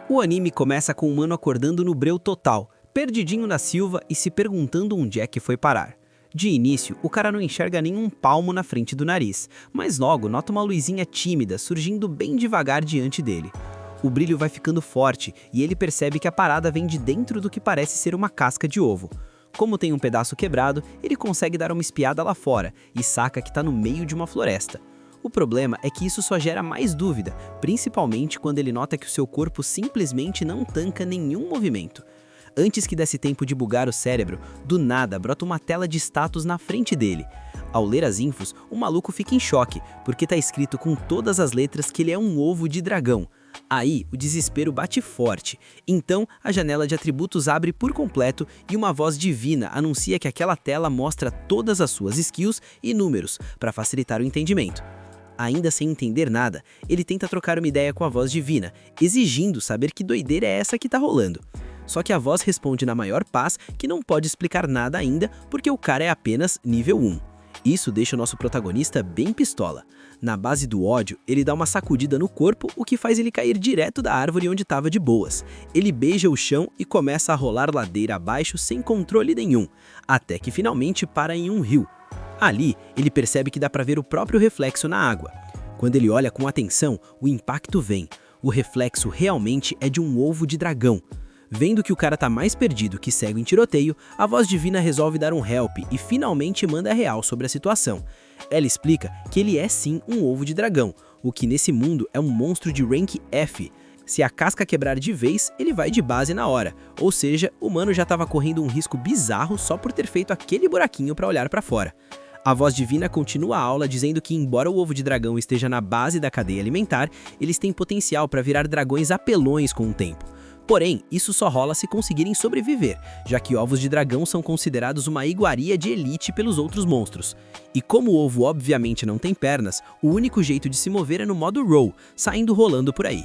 O anime começa com o humano acordando no breu total, perdidinho na selva e se perguntando onde é que foi parar. De início, o cara não enxerga nenhum palmo na frente do nariz, mas logo nota uma luzinha tímida surgindo bem devagar diante dele. O brilho vai ficando forte e ele percebe que a parada vem de dentro do que parece ser uma casca de ovo. Como tem um pedaço quebrado, ele consegue dar uma espiada lá fora e saca que está no meio de uma floresta. O problema é que isso só gera mais dúvida, principalmente quando ele nota que o seu corpo simplesmente não tanca nenhum movimento. Antes que desse tempo de bugar o cérebro, do nada brota uma tela de status na frente dele. Ao ler as infos, o maluco fica em choque, porque tá escrito com todas as letras que ele é um ovo de dragão. Aí, o desespero bate forte. Então, a janela de atributos abre por completo e uma voz divina anuncia que aquela tela mostra todas as suas skills e números, para facilitar o entendimento. Ainda sem entender nada, ele tenta trocar uma ideia com a voz divina, exigindo saber que doideira é essa que tá rolando. Só que a voz responde na maior paz que não pode explicar nada ainda porque o cara é apenas nível 1. Isso deixa o nosso protagonista bem pistola. Na base do ódio, ele dá uma sacudida no corpo, o que faz ele cair direto da árvore onde estava de boas. Ele beija o chão e começa a rolar ladeira abaixo sem controle nenhum, até que finalmente para em um rio. Ali, ele percebe que dá para ver o próprio reflexo na água. Quando ele olha com atenção, o impacto vem. O reflexo realmente é de um ovo de dragão. Vendo que o cara tá mais perdido que cego em tiroteio, a voz divina resolve dar um help e finalmente manda a real sobre a situação. Ela explica que ele é sim um ovo de dragão, o que nesse mundo é um monstro de rank F. Se a casca quebrar de vez, ele vai de base na hora, ou seja, o mano já estava correndo um risco bizarro só por ter feito aquele buraquinho para olhar para fora. A voz divina continua a aula dizendo que embora o ovo de dragão esteja na base da cadeia alimentar, eles têm potencial para virar dragões apelões com o tempo. Porém, isso só rola se conseguirem sobreviver, já que ovos de dragão são considerados uma iguaria de elite pelos outros monstros. E como o ovo obviamente não tem pernas, o único jeito de se mover é no modo roll, saindo rolando por aí.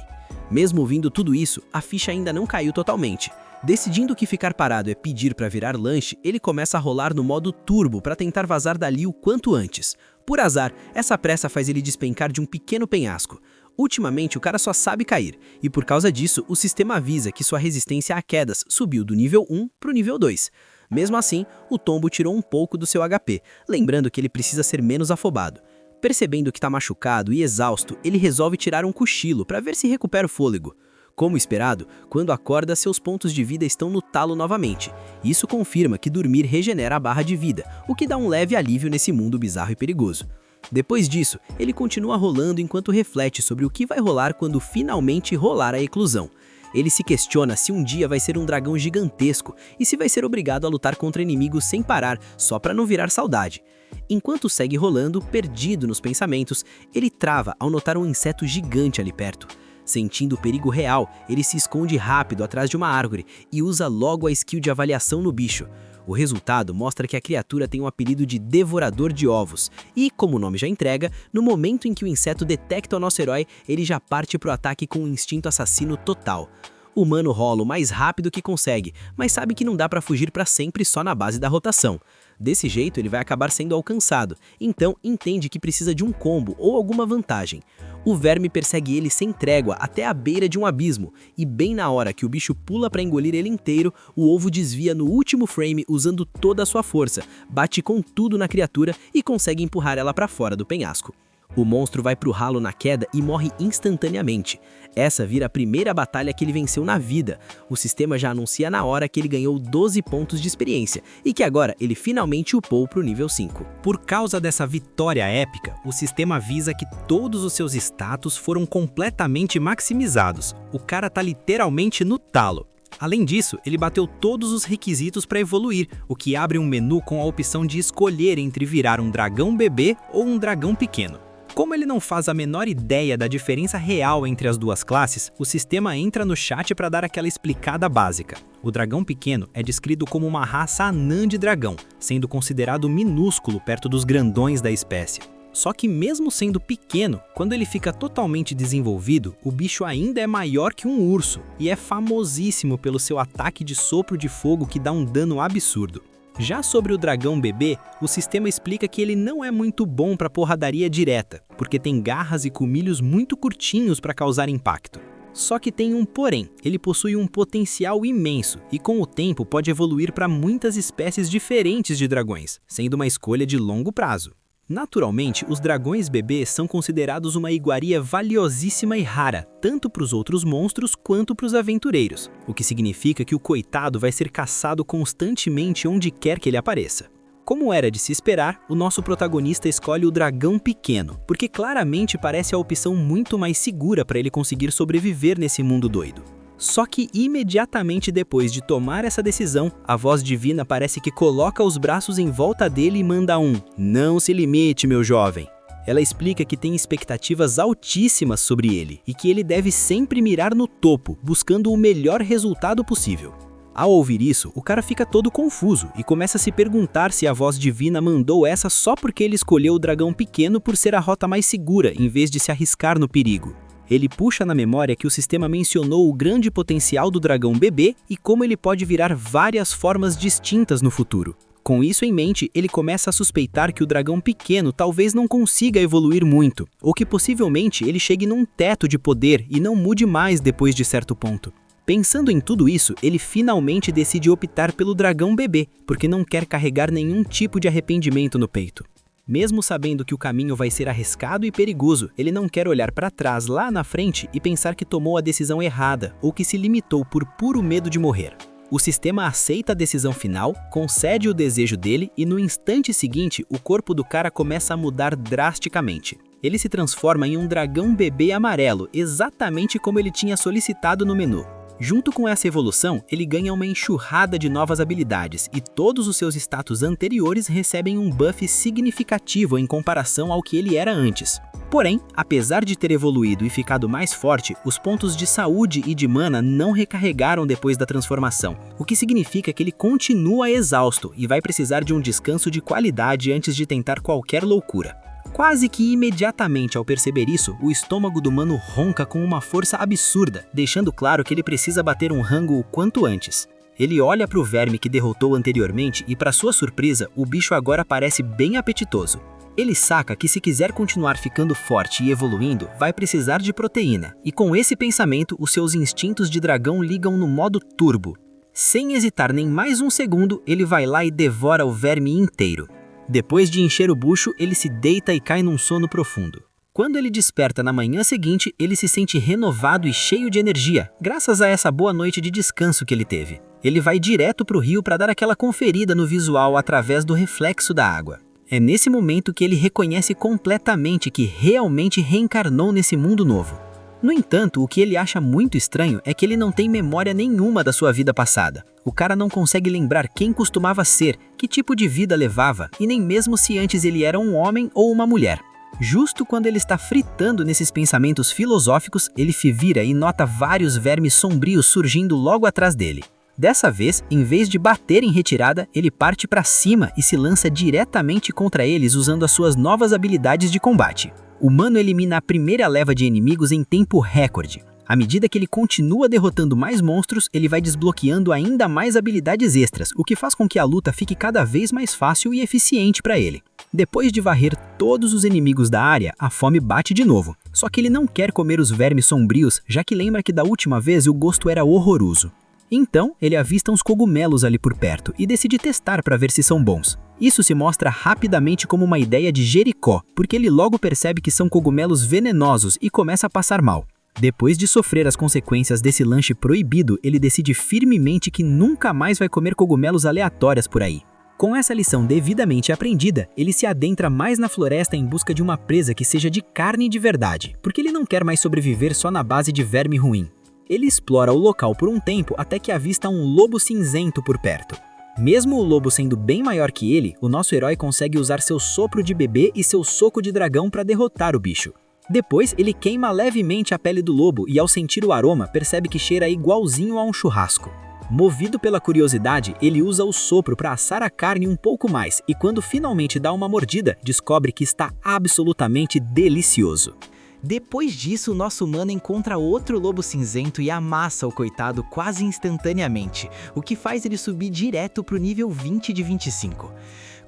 Mesmo ouvindo tudo isso, a ficha ainda não caiu totalmente. Decidindo que ficar parado é pedir para virar lanche, ele começa a rolar no modo turbo para tentar vazar dali o quanto antes. Por azar, essa pressa faz ele despencar de um pequeno penhasco. Ultimamente o cara só sabe cair, e por causa disso o sistema avisa que sua resistência a quedas subiu do nível 1 para o nível 2. Mesmo assim, o tombo tirou um pouco do seu HP, lembrando que ele precisa ser menos afobado. Percebendo que está machucado e exausto, ele resolve tirar um cochilo para ver se recupera o fôlego. Como esperado, quando acorda, seus pontos de vida estão no talo novamente. Isso confirma que dormir regenera a barra de vida, o que dá um leve alívio nesse mundo bizarro e perigoso. Depois disso, ele continua rolando enquanto reflete sobre o que vai rolar quando finalmente rolar a eclosão. Ele se questiona se um dia vai ser um dragão gigantesco e se vai ser obrigado a lutar contra inimigos sem parar, só para não virar saudade. Enquanto segue rolando, perdido nos pensamentos, ele trava ao notar um inseto gigante ali perto. Sentindo o perigo real, ele se esconde rápido atrás de uma árvore e usa logo a skill de avaliação no bicho. O resultado mostra que a criatura tem o apelido de Devorador de Ovos, e, como o nome já entrega, no momento em que o inseto detecta o nosso herói, ele já parte para o ataque com um instinto assassino total. O humano rola o mais rápido que consegue, mas sabe que não dá para fugir para sempre só na base da rotação. Desse jeito ele vai acabar sendo alcançado, então entende que precisa de um combo ou alguma vantagem. O verme persegue ele sem trégua até a beira de um abismo, e bem na hora que o bicho pula para engolir ele inteiro, o ovo desvia no último frame usando toda a sua força, bate com tudo na criatura e consegue empurrar ela para fora do penhasco. O monstro vai pro ralo na queda e morre instantaneamente. Essa vira a primeira batalha que ele venceu na vida. O sistema já anuncia na hora que ele ganhou 12 pontos de experiência e que agora ele finalmente upou pro nível 5. Por causa dessa vitória épica, o sistema avisa que todos os seus status foram completamente maximizados. O cara tá literalmente no talo. Além disso, ele bateu todos os requisitos para evoluir, o que abre um menu com a opção de escolher entre virar um dragão bebê ou um dragão pequeno. Como ele não faz a menor ideia da diferença real entre as duas classes, o sistema entra no chat para dar aquela explicada básica. O dragão pequeno é descrito como uma raça anã de dragão, sendo considerado minúsculo perto dos grandões da espécie. Só que mesmo sendo pequeno, quando ele fica totalmente desenvolvido, o bicho ainda é maior que um urso e é famosíssimo pelo seu ataque de sopro de fogo que dá um dano absurdo. Já sobre o dragão bebê, o sistema explica que ele não é muito bom para porradaria direta, porque tem garras e colmilhos muito curtinhos para causar impacto. Só que tem um porém, ele possui um potencial imenso e com o tempo pode evoluir para muitas espécies diferentes de dragões, sendo uma escolha de longo prazo. Naturalmente, os dragões bebês são considerados uma iguaria valiosíssima e rara, tanto para os outros monstros quanto para os aventureiros, o que significa que o coitado vai ser caçado constantemente onde quer que ele apareça. Como era de se esperar, o nosso protagonista escolhe o dragão pequeno, porque claramente parece a opção muito mais segura para ele conseguir sobreviver nesse mundo doido. Só que imediatamente depois de tomar essa decisão, a voz divina parece que coloca os braços em volta dele e manda um "Não se limite, meu jovem". Ela explica que tem expectativas altíssimas sobre ele e que ele deve sempre mirar no topo, buscando o melhor resultado possível. Ao ouvir isso, o cara fica todo confuso e começa a se perguntar se a voz divina mandou essa só porque ele escolheu o dragão pequeno por ser a rota mais segura em vez de se arriscar no perigo. Ele puxa na memória que o sistema mencionou o grande potencial do dragão bebê e como ele pode virar várias formas distintas no futuro. Com isso em mente, ele começa a suspeitar que o dragão pequeno talvez não consiga evoluir muito, ou que possivelmente ele chegue num teto de poder e não mude mais depois de certo ponto. Pensando em tudo isso, ele finalmente decide optar pelo dragão bebê, porque não quer carregar nenhum tipo de arrependimento no peito. Mesmo sabendo que o caminho vai ser arriscado e perigoso, ele não quer olhar para trás lá na frente e pensar que tomou a decisão errada ou que se limitou por puro medo de morrer. O sistema aceita a decisão final, concede o desejo dele e no instante seguinte o corpo do cara começa a mudar drasticamente. Ele se transforma em um dragão bebê amarelo, exatamente como ele tinha solicitado no menu. Junto com essa evolução, ele ganha uma enxurrada de novas habilidades e todos os seus status anteriores recebem um buff significativo em comparação ao que ele era antes. Porém, apesar de ter evoluído e ficado mais forte, os pontos de saúde e de mana não recarregaram depois da transformação, o que significa que ele continua exausto e vai precisar de um descanso de qualidade antes de tentar qualquer loucura. Quase que imediatamente ao perceber isso, o estômago do mano ronca com uma força absurda, deixando claro que ele precisa bater um rango o quanto antes. Ele olha para o verme que derrotou anteriormente e, para sua surpresa, o bicho agora parece bem apetitoso. Ele saca que se quiser continuar ficando forte e evoluindo, vai precisar de proteína, e com esse pensamento, os seus instintos de dragão ligam no modo turbo. Sem hesitar nem mais um segundo, ele vai lá e devora o verme inteiro. Depois de encher o bucho, ele se deita e cai num sono profundo. Quando ele desperta na manhã seguinte, ele se sente renovado e cheio de energia, graças a essa boa noite de descanso que ele teve. Ele vai direto para o rio para dar aquela conferida no visual através do reflexo da água. É nesse momento que ele reconhece completamente que realmente reencarnou nesse mundo novo. No entanto, o que ele acha muito estranho é que ele não tem memória nenhuma da sua vida passada. O cara não consegue lembrar quem costumava ser, que tipo de vida levava, e nem mesmo se antes ele era um homem ou uma mulher. Justo quando ele está fritando nesses pensamentos filosóficos, ele se vira e nota vários vermes sombrios surgindo logo atrás dele. Dessa vez, em vez de bater em retirada, ele parte para cima e se lança diretamente contra eles usando as suas novas habilidades de combate. O mano elimina a primeira leva de inimigos em tempo recorde. À medida que ele continua derrotando mais monstros, ele vai desbloqueando ainda mais habilidades extras, o que faz com que a luta fique cada vez mais fácil e eficiente para ele. Depois de varrer todos os inimigos da área, a fome bate de novo. Só que ele não quer comer os vermes sombrios, já que lembra que da última vez o gosto era horroroso. Então, ele avista uns cogumelos ali por perto e decide testar para ver se são bons. Isso se mostra rapidamente como uma ideia de Jericó, porque ele logo percebe que são cogumelos venenosos e começa a passar mal. Depois de sofrer as consequências desse lanche proibido, ele decide firmemente que nunca mais vai comer cogumelos aleatórios por aí. Com essa lição devidamente aprendida, ele se adentra mais na floresta em busca de uma presa que seja de carne de verdade, porque ele não quer mais sobreviver só na base de verme ruim. Ele explora o local por um tempo até que avista um lobo cinzento por perto. Mesmo o lobo sendo bem maior que ele, o nosso herói consegue usar seu sopro de bebê e seu soco de dragão para derrotar o bicho. Depois, ele queima levemente a pele do lobo e ao sentir o aroma, percebe que cheira igualzinho a um churrasco. Movido pela curiosidade, ele usa o sopro para assar a carne um pouco mais e quando finalmente dá uma mordida, descobre que está absolutamente delicioso. Depois disso, o nosso humano encontra outro lobo cinzento e amassa o coitado quase instantaneamente, o que faz ele subir direto para o nível 20 de 25.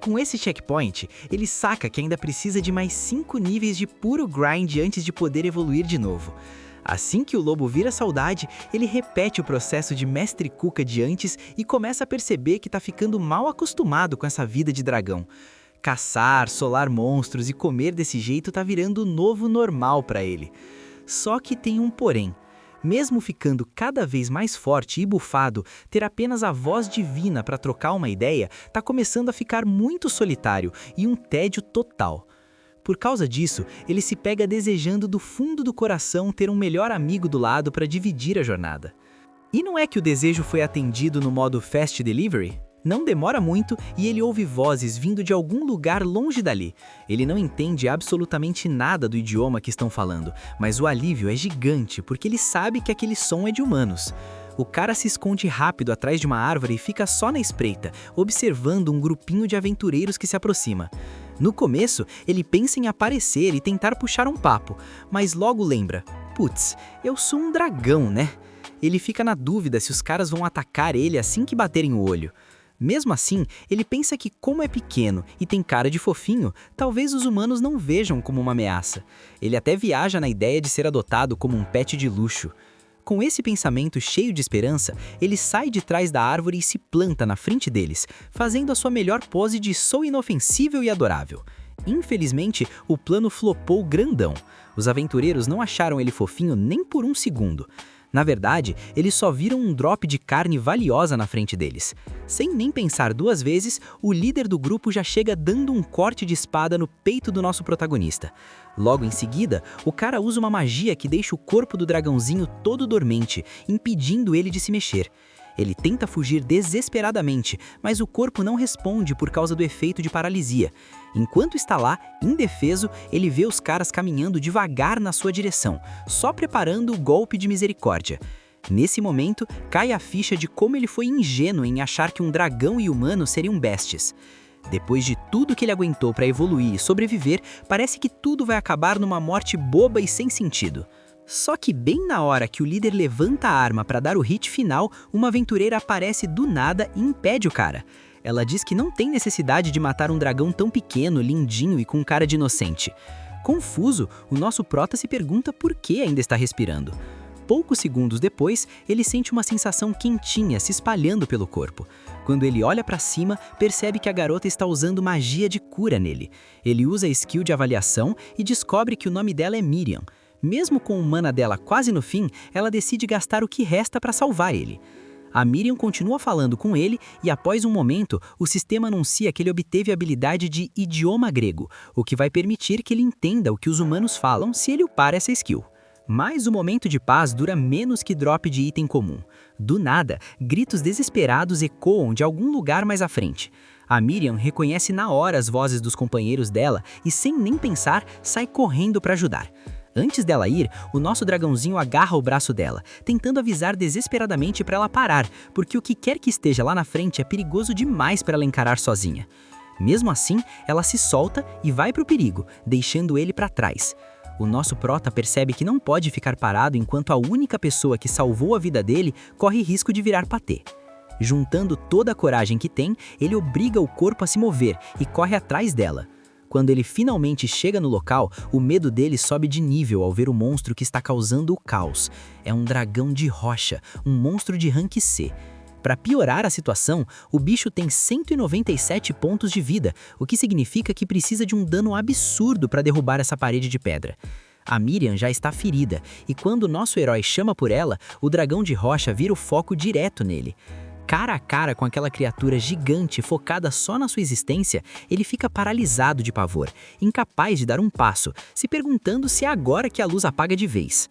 Com esse checkpoint, ele saca que ainda precisa de mais 5 níveis de puro grind antes de poder evoluir de novo. Assim que o lobo vira saudade, ele repete o processo de mestre Cuca de antes e começa a perceber que tá ficando mal acostumado com essa vida de dragão. Caçar, solar monstros e comer desse jeito tá virando o novo normal para ele. Só que tem um porém. Mesmo ficando cada vez mais forte e bufado, ter apenas a voz divina para trocar uma ideia tá começando a ficar muito solitário e um tédio total. Por causa disso, ele se pega desejando do fundo do coração ter um melhor amigo do lado para dividir a jornada. E não é que o desejo foi atendido no modo Fast Delivery? Não demora muito e ele ouve vozes vindo de algum lugar longe dali. Ele não entende absolutamente nada do idioma que estão falando, mas o alívio é gigante porque ele sabe que aquele som é de humanos. O cara se esconde rápido atrás de uma árvore e fica só na espreita, observando um grupinho de aventureiros que se aproxima. No começo, ele pensa em aparecer e tentar puxar um papo, mas logo lembra: putz, eu sou um dragão, né? Ele fica na dúvida se os caras vão atacar ele assim que baterem o olho. Mesmo assim, ele pensa que como é pequeno e tem cara de fofinho, talvez os humanos não vejam como uma ameaça. Ele até viaja na ideia de ser adotado como um pet de luxo. Com esse pensamento cheio de esperança, ele sai de trás da árvore e se planta na frente deles, fazendo a sua melhor pose de sou inofensível e adorável. Infelizmente, o plano flopou grandão. Os aventureiros não acharam ele fofinho nem por um segundo. Na verdade, eles só viram um drop de carne valiosa na frente deles. Sem nem pensar duas vezes, o líder do grupo já chega dando um corte de espada no peito do nosso protagonista. Logo em seguida, o cara usa uma magia que deixa o corpo do dragãozinho todo dormente, impedindo ele de se mexer. Ele tenta fugir desesperadamente, mas o corpo não responde por causa do efeito de paralisia. Enquanto está lá, indefeso, ele vê os caras caminhando devagar na sua direção, só preparando o golpe de misericórdia. Nesse momento, cai a ficha de como ele foi ingênuo em achar que um dragão e humano seriam bestes. Depois de tudo que ele aguentou para evoluir e sobreviver, parece que tudo vai acabar numa morte boba e sem sentido. Só que bem na hora que o líder levanta a arma para dar o hit final, uma aventureira aparece do nada e impede o cara. Ela diz que não tem necessidade de matar um dragão tão pequeno, lindinho e com cara de inocente. Confuso, o nosso prota se pergunta por que ainda está respirando. Poucos segundos depois, ele sente uma sensação quentinha se espalhando pelo corpo. Quando ele olha para cima, percebe que a garota está usando magia de cura nele. Ele usa a skill de avaliação e descobre que o nome dela é Miriam. Mesmo com o mana dela quase no fim, ela decide gastar o que resta para salvar ele. A Miriam continua falando com ele e após um momento, o sistema anuncia que ele obteve a habilidade de idioma grego, o que vai permitir que ele entenda o que os humanos falam se ele upar essa skill. Mas o momento de paz dura menos que drop de item comum. Do nada, gritos desesperados ecoam de algum lugar mais à frente. A Miriam reconhece na hora as vozes dos companheiros dela e sem nem pensar, sai correndo para ajudar. Antes dela ir, o nosso dragãozinho agarra o braço dela, tentando avisar desesperadamente para ela parar, porque o que quer que esteja lá na frente é perigoso demais para ela encarar sozinha. Mesmo assim, ela se solta e vai para o perigo, deixando ele para trás. O nosso prota percebe que não pode ficar parado enquanto a única pessoa que salvou a vida dele corre risco de virar patê. Juntando toda a coragem que tem, ele obriga o corpo a se mover e corre atrás dela. Quando ele finalmente chega no local, o medo dele sobe de nível ao ver o monstro que está causando o caos. É um dragão de rocha, um monstro de rank C. Para piorar a situação, o bicho tem 197 pontos de vida, o que significa que precisa de um dano absurdo para derrubar essa parede de pedra. A Miriam já está ferida, e quando nosso herói chama por ela, o dragão de rocha vira o foco direto nele. Cara a cara com aquela criatura gigante focada só na sua existência, ele fica paralisado de pavor, incapaz de dar um passo, se perguntando se é agora que a luz apaga de vez.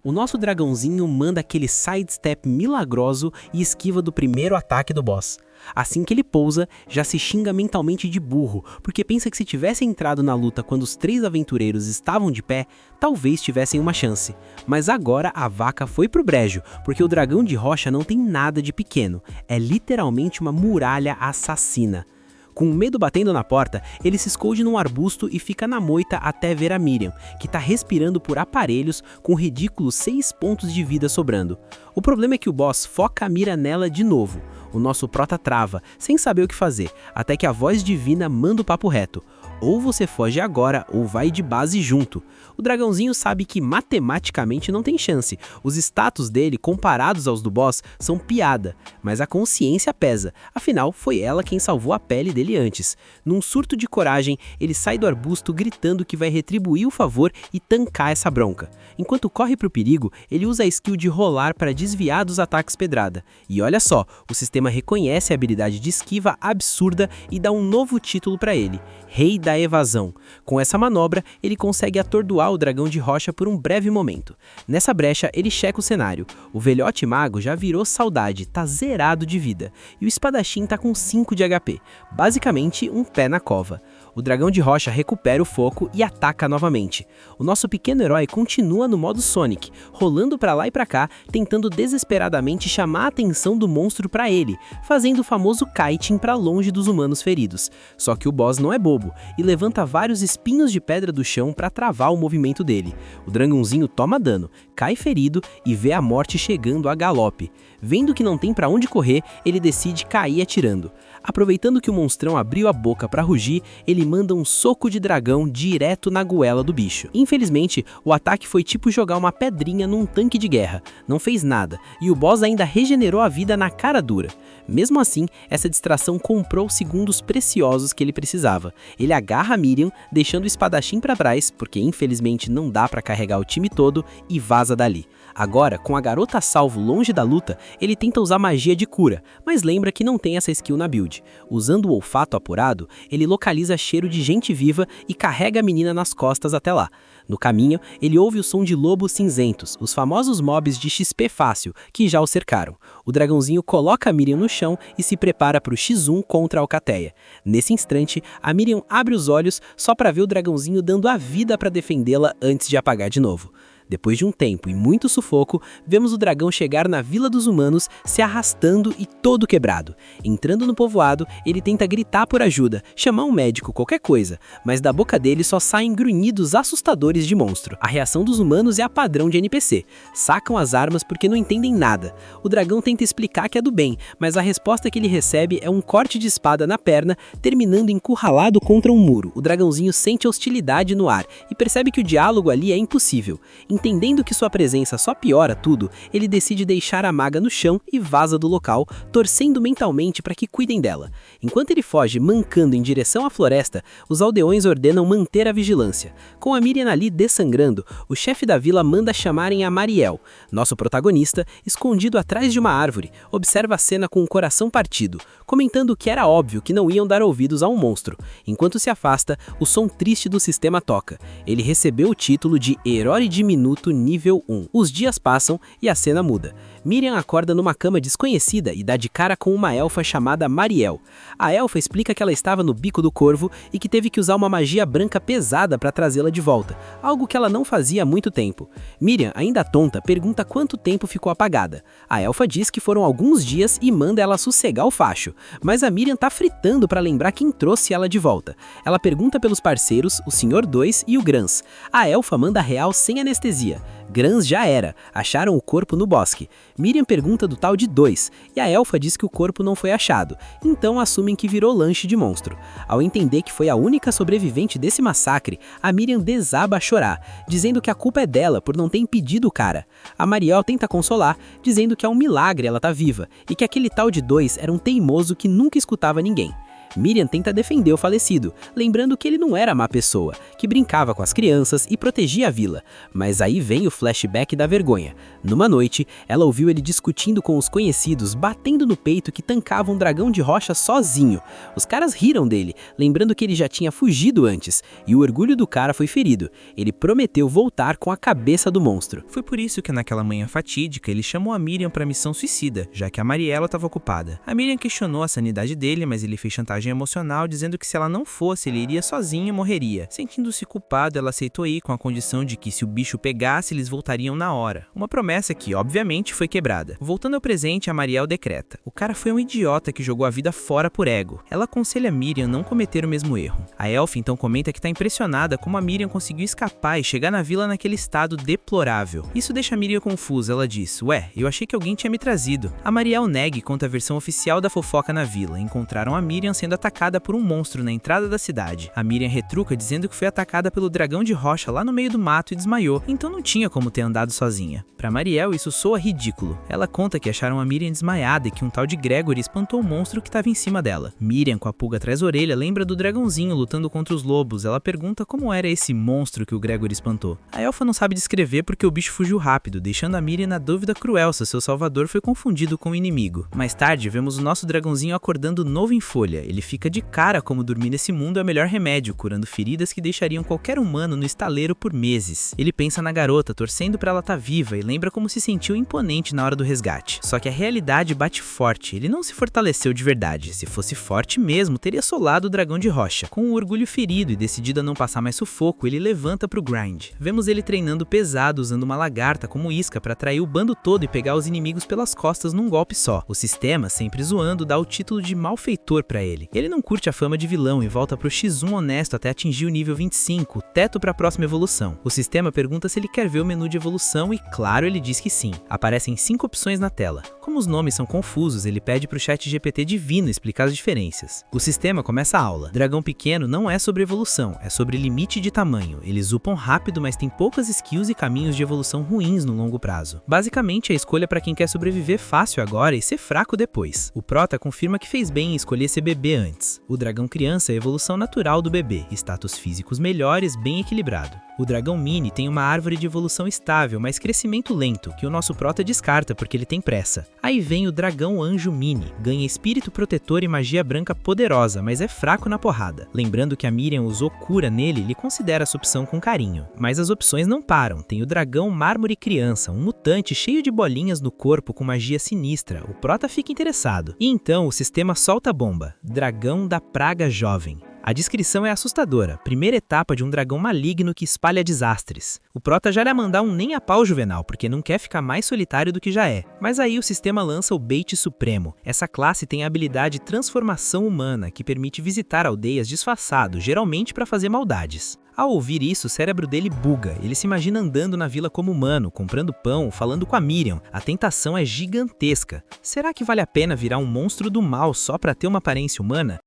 O nosso dragãozinho manda aquele sidestep milagroso e esquiva do primeiro ataque do boss. Assim que ele pousa, já se xinga mentalmente de burro, porque pensa que se tivesse entrado na luta quando os 3 aventureiros estavam de pé, talvez tivessem uma chance. Mas agora a vaca foi pro brejo, porque o dragão de rocha não tem nada de pequeno, é literalmente uma muralha assassina. Com o medo batendo na porta, ele se esconde num arbusto e fica na moita até ver a Miriam, que tá respirando por aparelhos com ridículos 6 pontos de vida sobrando. O problema é que o boss foca a mira nela de novo. O nosso prota trava, sem saber o que fazer, até que a voz divina manda o papo reto. Ou você foge agora, ou vai de base junto. O dragãozinho sabe que matematicamente não tem chance. Os status dele, comparados aos do boss, são piada. Mas a consciência pesa. Afinal, foi ela quem salvou a pele dele antes. Num surto de coragem, ele sai do arbusto gritando que vai retribuir o favor e tancar essa bronca. Enquanto corre pro perigo, ele usa a skill de rolar para desviar dos ataques pedrada. E olha só, o sistema reconhece a habilidade de esquiva absurda e dá um novo título para ele. Rei da Evasão. Com essa manobra, ele consegue atordoar o dragão de rocha por um breve momento. Nessa brecha, ele checa o cenário. O velhote mago já virou saudade, tá zerado de vida. E o espadachim tá com 5 de HP. Basicamente, um pé na cova. O dragão de rocha recupera o foco e ataca novamente. O nosso pequeno herói continua no modo Sonic, rolando pra lá e pra cá, tentando desesperadamente chamar a atenção do monstro pra ele, fazendo o famoso kiting pra longe dos humanos feridos. Só que o boss não é bobo e levanta vários espinhos de pedra do chão pra travar o movimento dele. O dragãozinho toma dano, cai ferido e vê a morte chegando a galope. Vendo que não tem pra onde correr, ele decide cair atirando. Aproveitando que o monstrão abriu a boca pra rugir, ele manda um soco de dragão direto na goela do bicho. Infelizmente, o ataque foi tipo jogar uma pedrinha num tanque de guerra. Não fez nada, e o boss ainda regenerou a vida na cara dura. Mesmo assim, essa distração comprou os segundos preciosos que ele precisava. Ele agarra Miriam, deixando o espadachim pra trás, porque infelizmente não dá pra carregar o time todo, e vaza dali. Agora, com a garota a salvo longe da luta, ele tenta usar magia de cura, mas lembra que não tem essa skill na build. Usando o olfato apurado, ele localiza cheiro de gente viva e carrega a menina nas costas até lá. No caminho, ele ouve o som de lobos cinzentos, os famosos mobs de XP fácil, que já o cercaram. O dragãozinho coloca a Miriam no chão e se prepara para o X1 contra a Alcateia. Nesse instante, a Miriam abre os olhos só para ver o dragãozinho dando a vida para defendê-la antes de apagar de novo. Depois de um tempo e muito sufoco, vemos o dragão chegar na Vila dos Humanos, se arrastando e todo quebrado. Entrando no povoado, ele tenta gritar por ajuda, chamar um médico, qualquer coisa, mas da boca dele só saem grunhidos assustadores de monstro. A reação dos humanos é a padrão de NPC. Sacam as armas porque não entendem nada. O dragão tenta explicar que é do bem, mas a resposta que ele recebe é um corte de espada na perna, terminando encurralado contra um muro. O dragãozinho sente hostilidade no ar e percebe que o diálogo ali é impossível. Entendendo que sua presença só piora tudo, ele decide deixar a maga no chão e vaza do local, torcendo mentalmente para que cuidem dela. Enquanto ele foge mancando em direção à floresta, os aldeões ordenam manter a vigilância. Com a Miriam ali dessangrando, o chefe da vila manda chamarem a Mariel. Nosso protagonista, escondido atrás de uma árvore, observa a cena com o coração partido, comentando que era óbvio que não iam dar ouvidos a um monstro. Enquanto se afasta, o som triste do sistema toca. Ele recebeu o título de Herói Diminuto nível 1. Os dias passam e a cena muda. Miriam acorda numa cama desconhecida e dá de cara com uma elfa chamada Mariel. A elfa explica que ela estava no bico do corvo e que teve que usar uma magia branca pesada para trazê-la de volta, algo que ela não fazia há muito tempo. Miriam, ainda tonta, pergunta quanto tempo ficou apagada. A elfa diz que foram alguns dias e manda ela sossegar o facho, mas a Miriam tá fritando para lembrar quem trouxe ela de volta. Ela pergunta pelos parceiros, o Sr. 2 e o Grans. A elfa manda real sem anestesia. Grans já era, acharam o corpo no bosque. Miriam pergunta do tal de 2, e a elfa diz que o corpo não foi achado, então assumem que virou lanche de monstro. Ao entender que foi a única sobrevivente desse massacre, a Miriam desaba a chorar, dizendo que a culpa é dela por não ter impedido o cara. A Mariel tenta consolar, dizendo que é um milagre ela tá viva, e que aquele tal de 2 era um teimoso que nunca escutava ninguém. Miriam tenta defender o falecido, lembrando que ele não era má pessoa, que brincava com as crianças e protegia a vila. Mas aí vem o flashback da vergonha. Numa noite, ela ouviu ele discutindo com os conhecidos, batendo no peito que tancava um dragão de rocha sozinho. Os caras riram dele, lembrando que ele já tinha fugido antes, e o orgulho do cara foi ferido. Ele prometeu voltar com a cabeça do monstro. Foi por isso que naquela manhã fatídica ele chamou a Miriam para a missão suicida, já que a Mariela estava ocupada. A Miriam questionou a sanidade dele, mas ele fez chantagem chantagem emocional, dizendo que se ela não fosse, ele iria sozinho e morreria. Sentindo-se culpado, ela aceitou ir com a condição de que se o bicho pegasse, eles voltariam na hora. Uma promessa que, obviamente, foi quebrada. Voltando ao presente, a Mariel decreta: o cara foi um idiota que jogou a vida fora por ego. Ela aconselha a Miriam não cometer o mesmo erro. A elfa então comenta que está impressionada como a Miriam conseguiu escapar e chegar na vila naquele estado deplorável. Isso deixa a Miriam confusa. Ela diz: ué, eu achei que alguém tinha me trazido. A Mariel nega e conta a versão oficial da fofoca na vila. Encontraram a Miriam sendo atacada por um monstro na entrada da cidade. A Miriam retruca dizendo que foi atacada pelo dragão de rocha lá no meio do mato e desmaiou, então não tinha como ter andado sozinha. Pra Mariel, isso soa ridículo. Ela conta que acharam a Miriam desmaiada e que um tal de Gregory espantou o monstro que estava em cima dela. Miriam, com a pulga atrás da orelha, lembra do dragãozinho lutando contra os lobos. Ela pergunta como era esse monstro que o Gregory espantou. A elfa não sabe descrever porque o bicho fugiu rápido, deixando a Miriam na dúvida cruel se seu salvador foi confundido com o inimigo. Mais tarde, vemos o nosso dragãozinho acordando novo em folha. Ele fica de cara como dormir nesse mundo é o melhor remédio, curando feridas que deixariam qualquer humano no estaleiro por meses. Ele pensa na garota, torcendo pra ela estar viva, e lembra como se sentiu imponente na hora do resgate. Só que a realidade bate forte, ele não se fortaleceu de verdade. Se fosse forte mesmo, teria solado o dragão de rocha. Com o orgulho ferido e decidido a não passar mais sufoco, ele levanta pro grind. Vemos ele treinando pesado, usando uma lagarta como isca pra atrair o bando todo e pegar os inimigos pelas costas num golpe só. O sistema, sempre zoando, dá o título de malfeitor pra ele. Ele não curte a fama de vilão e volta pro X1 honesto até atingir o nível 25, o teto pra próxima evolução. O sistema pergunta se ele quer ver o menu de evolução e, claro, ele diz que sim. Aparecem 5 opções na tela. Como os nomes são confusos, ele pede pro chat GPT divino explicar as diferenças. O sistema começa a aula. Dragão pequeno não é sobre evolução, é sobre limite de tamanho. Eles upam rápido, mas tem poucas skills e caminhos de evolução ruins no longo prazo. Basicamente, a escolha para quem quer sobreviver fácil agora e ser fraco depois. O prota confirma que fez bem em escolher ser bebê antes. O dragão criança é a evolução natural do bebê, status físicos melhores, bem equilibrado. O dragão mini tem uma árvore de evolução estável, mas crescimento lento, que o nosso prota descarta porque ele tem pressa. Aí vem o dragão anjo mini, ganha espírito protetor e magia branca poderosa, mas é fraco na porrada. Lembrando que a Miriam usou cura nele, ele considera essa opção com carinho. Mas as opções não param, tem o dragão mármore criança, um mutante cheio de bolinhas no corpo com magia sinistra. O prota fica interessado. E então o sistema solta a bomba, dragão da praga jovem. A descrição é assustadora, primeira etapa de um dragão maligno que espalha desastres. O prota já ia mandar um nem a pau juvenal, porque não quer ficar mais solitário do que já é. Mas aí o sistema lança o bait supremo. Essa classe tem a habilidade Transformação Humana, que permite visitar aldeias disfarçado, geralmente para fazer maldades. Ao ouvir isso, o cérebro dele buga. Ele se imagina andando na vila como humano, comprando pão, falando com a Miriam. A tentação é gigantesca. Será que vale a pena virar um monstro do mal só para ter uma aparência humana?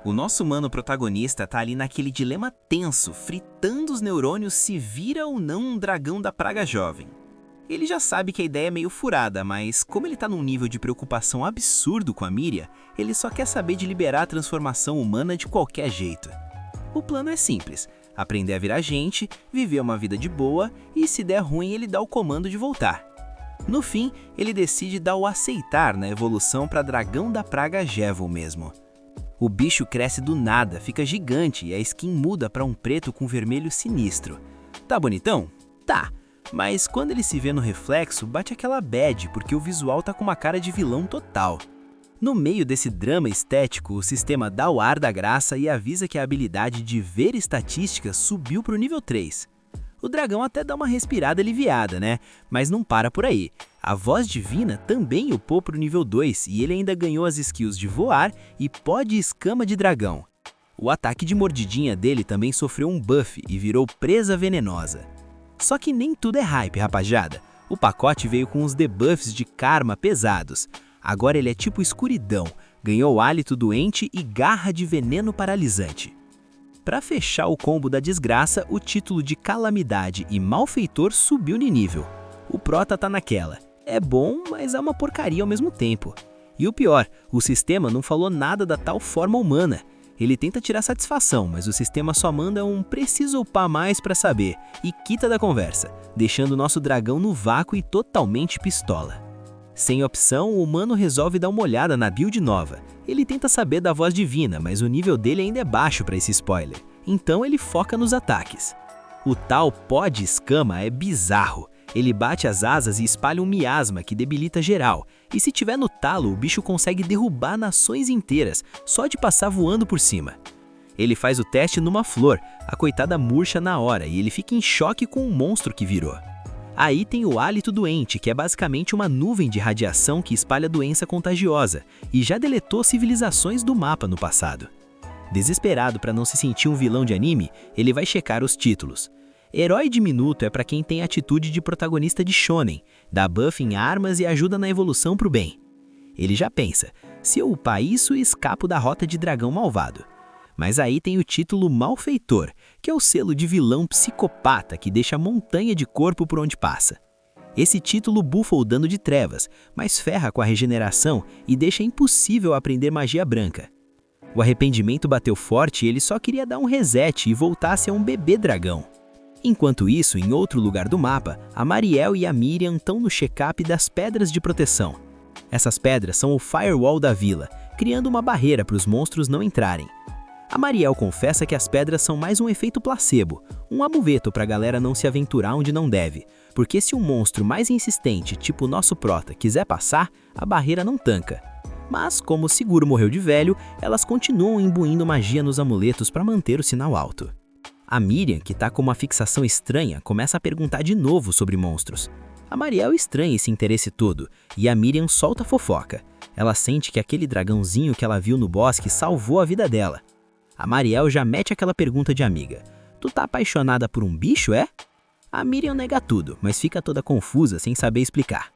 O nosso humano protagonista tá ali naquele dilema tenso, fritando os neurônios se vira ou não um dragão da praga jovem. Ele já sabe que a ideia é meio furada, mas como ele tá num nível de preocupação absurdo com a Miriam, ele só quer saber de liberar a transformação humana de qualquer jeito. O plano é simples, aprender a virar gente, viver uma vida de boa e se der ruim ele dá o comando de voltar. No fim, ele decide dar o aceitar na evolução para dragão da praga Jevil mesmo. O bicho cresce do nada, fica gigante e a skin muda para um preto com vermelho sinistro. Tá bonitão? Tá, mas quando ele se vê no reflexo, bate aquela bad porque o visual tá com uma cara de vilão total. No meio desse drama estético, o sistema dá o ar da graça e avisa que a habilidade de ver estatísticas subiu pro nível 3. O dragão até dá uma respirada aliviada, né? Mas não para por aí. A voz divina também upou pro nível 2 e ele ainda ganhou as skills de voar e pó de escama de dragão. O ataque de mordidinha dele também sofreu um buff e virou presa venenosa. Só que nem tudo é hype, rapaziada. O pacote veio com uns debuffs de karma pesados. Agora ele é tipo escuridão, ganhou hálito doente e garra de veneno paralisante. Para fechar o combo da desgraça, o título de calamidade e malfeitor subiu de nível. O prota tá naquela. É bom, mas é uma porcaria ao mesmo tempo. E o pior, o sistema não falou nada da tal forma humana. Ele tenta tirar satisfação, mas o sistema só manda um preciso upar mais para saber e quita da conversa, deixando o nosso dragão no vácuo e totalmente pistola. Sem opção, o humano resolve dar uma olhada na build nova. Ele tenta saber da voz divina, mas o nível dele ainda é baixo para esse spoiler. Então ele foca nos ataques. O tal pó de escama é bizarro. Ele bate as asas e espalha um miasma que debilita geral, e se tiver no talo, o bicho consegue derrubar nações inteiras só de passar voando por cima. Ele faz o teste numa flor, a coitada murcha na hora e ele fica em choque com o monstro que virou. Aí tem o hálito doente, que é basicamente uma nuvem de radiação que espalha doença contagiosa e já deletou civilizações do mapa no passado. Desesperado para não se sentir um vilão de anime, ele vai checar os títulos. Herói diminuto é para quem tem atitude de protagonista de shonen, dá buff em armas e ajuda na evolução pro bem. Ele já pensa, se eu upar isso, escapo da rota de dragão malvado. Mas aí tem o título Malfeitor, que é o selo de vilão psicopata que deixa montanha de corpo por onde passa. Esse título bufa o dano de trevas, mas ferra com a regeneração e deixa impossível aprender magia branca. O arrependimento bateu forte e ele só queria dar um reset e voltar a ser um bebê dragão. Enquanto isso, em outro lugar do mapa, a Mariel e a Miriam estão no check-up das pedras de proteção. Essas pedras são o firewall da vila, criando uma barreira para os monstros não entrarem. A Mariel confessa que as pedras são mais um efeito placebo, um amuleto para a galera não se aventurar onde não deve, porque se um monstro mais insistente, tipo o nosso prota, quiser passar, a barreira não tanca. Mas, como o seguro morreu de velho, elas continuam imbuindo magia nos amuletos para manter o sinal alto. A Miriam, que tá com uma fixação estranha, começa a perguntar de novo sobre monstros. A Mariel estranha esse interesse todo, e a Miriam solta a fofoca. Ela sente que aquele dragãozinho que ela viu no bosque salvou a vida dela. A Mariel já mete aquela pergunta de amiga. Tu tá apaixonada por um bicho, é? A Miriam nega tudo, mas fica toda confusa sem saber explicar.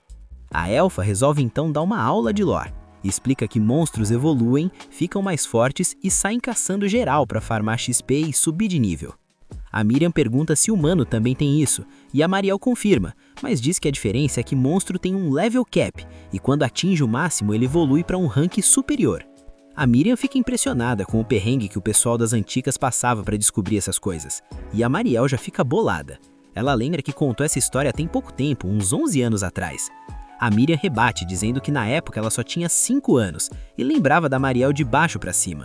A elfa resolve então dar uma aula de lore. Explica que monstros evoluem, ficam mais fortes e saem caçando geral para farmar XP e subir de nível. A Miriam pergunta se humano também tem isso, e a Mariel confirma, mas diz que a diferença é que monstro tem um level cap, e quando atinge o máximo ele evolui para um rank superior. A Miriam fica impressionada com o perrengue que o pessoal das antigas passava para descobrir essas coisas, e a Mariel já fica bolada. Ela lembra que contou essa história tem pouco tempo, uns 11 anos atrás. A Miriam rebate, dizendo que na época ela só tinha 5 anos, e lembrava da Mariel de baixo para cima.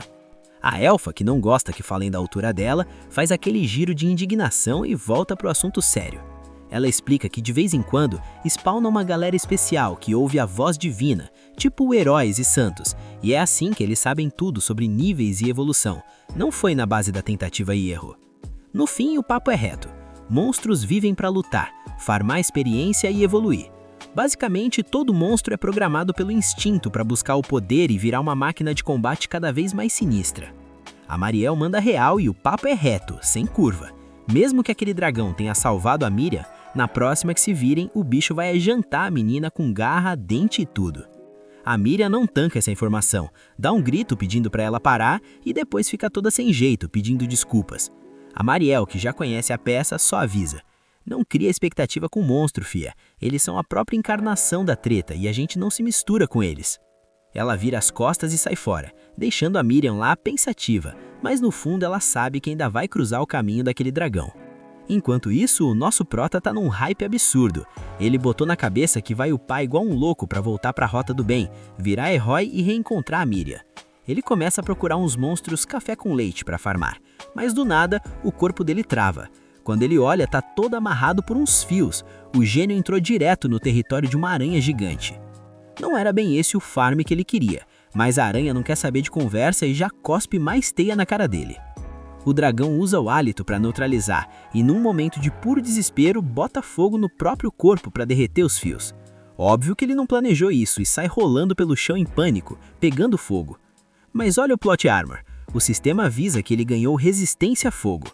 A elfa, que não gosta que falem da altura dela, faz aquele giro de indignação e volta pro assunto sério. Ela explica que de vez em quando spawna uma galera especial que ouve a voz divina, tipo heróis e santos, e é assim que eles sabem tudo sobre níveis e evolução, não foi na base da tentativa e erro. No fim, o papo é reto. Monstros vivem para lutar, farmar experiência e evoluir. Basicamente, todo monstro é programado pelo instinto para buscar o poder e virar uma máquina de combate cada vez mais sinistra. A Mariel manda real e o papo é reto, sem curva. Mesmo que aquele dragão tenha salvado a Miriam, na próxima que se virem, o bicho vai jantar a menina com garra, dente e tudo. A Miriam não tanca essa informação, dá um grito pedindo para ela parar e depois fica toda sem jeito, pedindo desculpas. A Mariel, que já conhece a peça, só avisa. Não cria expectativa com o monstro, fia. Eles são a própria encarnação da treta e a gente não se mistura com eles. Ela vira as costas e sai fora, deixando a Miriam lá pensativa, mas no fundo ela sabe que ainda vai cruzar o caminho daquele dragão. Enquanto isso, o nosso prota tá num hype absurdo. Ele botou na cabeça que vai upar igual um louco pra voltar pra rota do bem, virar herói e reencontrar a Miriam. Ele começa a procurar uns monstros café com leite pra farmar, mas do nada, o corpo dele trava. Quando ele olha, tá todo amarrado por uns fios. O gênio entrou direto no território de uma aranha gigante. Não era bem esse o farm que ele queria, mas a aranha não quer saber de conversa e já cospe mais teia na cara dele. O dragão usa o hálito para neutralizar e, num momento de puro desespero, bota fogo no próprio corpo para derreter os fios. Óbvio que ele não planejou isso e sai rolando pelo chão em pânico, pegando fogo. Mas olha o plot armor. O sistema avisa que ele ganhou resistência a fogo.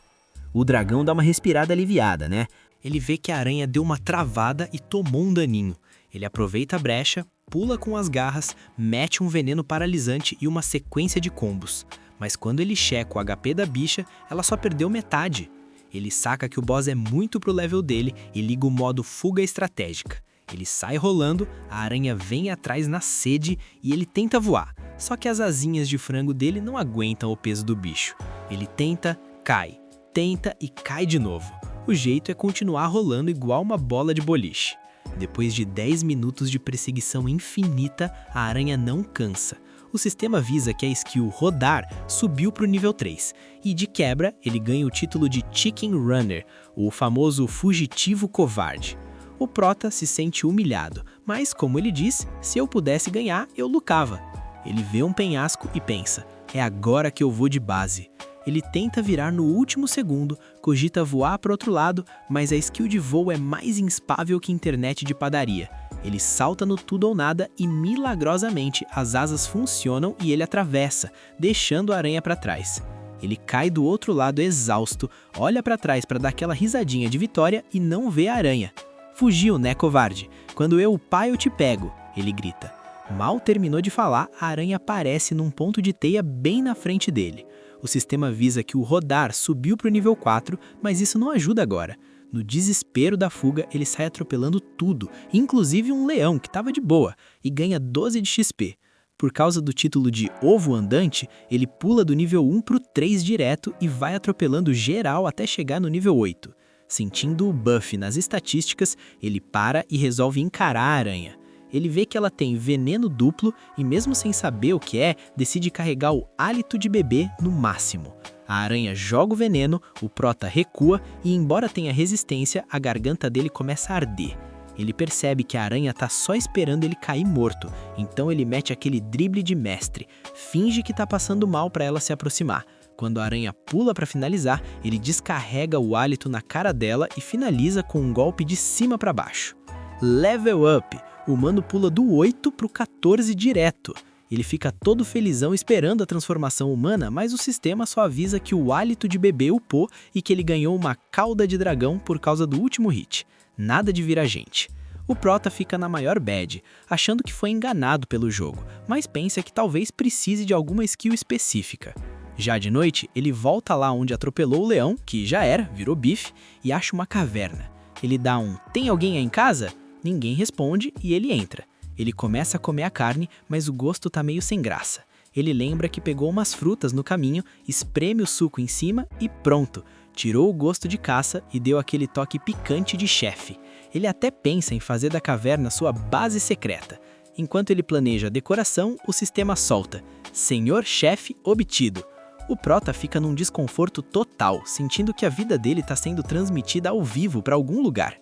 O dragão dá uma respirada aliviada, né? Ele vê que a aranha deu uma travada e tomou um daninho. Ele aproveita a brecha, pula com as garras, mete um veneno paralisante e uma sequência de combos. Mas quando ele checa o HP da bicha, ela só perdeu metade. Ele saca que o boss é muito pro level dele e liga o modo fuga estratégica. Ele sai rolando, a aranha vem atrás na sede e ele tenta voar. Só que as asinhas de frango dele não aguentam o peso do bicho. Ele tenta, cai. Tenta e cai de novo. O jeito é continuar rolando igual uma bola de boliche. Depois de 10 minutos de perseguição infinita, a aranha não cansa. O sistema avisa que a skill rodar subiu para o nível 3, e de quebra ele ganha o título de Chicken Runner, o famoso fugitivo covarde. O Prota se sente humilhado, mas como ele diz, se eu pudesse ganhar, eu lucava. Ele vê um penhasco e pensa, é agora que eu vou de base. Ele tenta virar no último segundo, cogita voar para outro lado, mas a skill de voo é mais instável que internet de padaria. Ele salta no tudo ou nada e milagrosamente as asas funcionam e ele atravessa, deixando a aranha para trás. Ele cai do outro lado exausto, olha para trás para dar aquela risadinha de vitória e não vê a aranha. Fugiu, né, covarde? Quando eu upar eu te pego, ele grita. Mal terminou de falar, a aranha aparece num ponto de teia bem na frente dele. O sistema avisa que o rodar subiu para o nível 4, mas isso não ajuda agora. No desespero da fuga, ele sai atropelando tudo, inclusive um leão que estava de boa, e ganha 12 de XP. Por causa do título de Ovo Andante, ele pula do nível 1 para o 3 direto e vai atropelando geral até chegar no nível 8. Sentindo o buff nas estatísticas, ele para e resolve encarar a aranha. Ele vê que ela tem veneno duplo e mesmo sem saber o que é, decide carregar o hálito de bebê no máximo. A aranha joga o veneno, o Prota recua e embora tenha resistência, a garganta dele começa a arder. Ele percebe que a aranha tá só esperando ele cair morto, então ele mete aquele drible de mestre, finge que tá passando mal para ela se aproximar. Quando a aranha pula para finalizar, ele descarrega o hálito na cara dela e finaliza com um golpe de cima para baixo. Level up! O humano pula do 8 pro 14 direto. Ele fica todo felizão esperando a transformação humana, mas o sistema só avisa que o hálito de bebê upou e que ele ganhou uma cauda de dragão por causa do último hit. Nada de virar gente. O Prota fica na maior bad, achando que foi enganado pelo jogo, mas pensa que talvez precise de alguma skill específica. Já de noite, ele volta lá onde atropelou o leão, que já era, virou bife, e acha uma caverna. Ele dá um "tem alguém aí em casa?" Ninguém responde e ele entra. Ele começa a comer a carne, mas o gosto tá meio sem graça. Ele lembra que pegou umas frutas no caminho, espreme o suco em cima e pronto. Tirou o gosto de caça e deu aquele toque picante de chefe. Ele até pensa em fazer da caverna sua base secreta. Enquanto ele planeja a decoração, o sistema solta. Senhor chefe obtido. O Prota fica num desconforto total, sentindo que a vida dele está sendo transmitida ao vivo para algum lugar.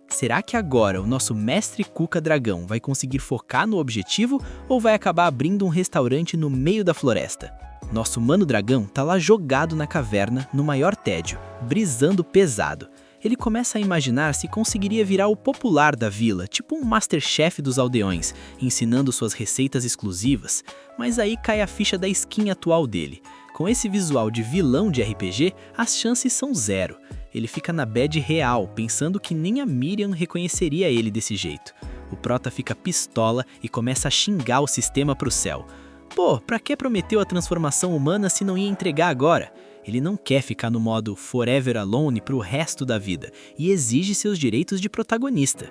Será que agora o nosso mestre Cuca Dragão vai conseguir focar no objetivo ou vai acabar abrindo um restaurante no meio da floresta? Nosso Mano Dragão tá lá jogado na caverna, no maior tédio, brisando pesado. Ele começa a imaginar se conseguiria virar o popular da vila, tipo um Masterchef dos aldeões, ensinando suas receitas exclusivas, mas aí cai a ficha da skin atual dele. Com esse visual de vilão de RPG, as chances são zero. Ele fica na bad real, pensando que nem a Miriam reconheceria ele desse jeito. O Prota fica pistola e começa a xingar o sistema pro céu. Pô, pra que prometeu a transformação humana se não ia entregar agora? Ele não quer ficar no modo Forever Alone pro resto da vida e exige seus direitos de protagonista.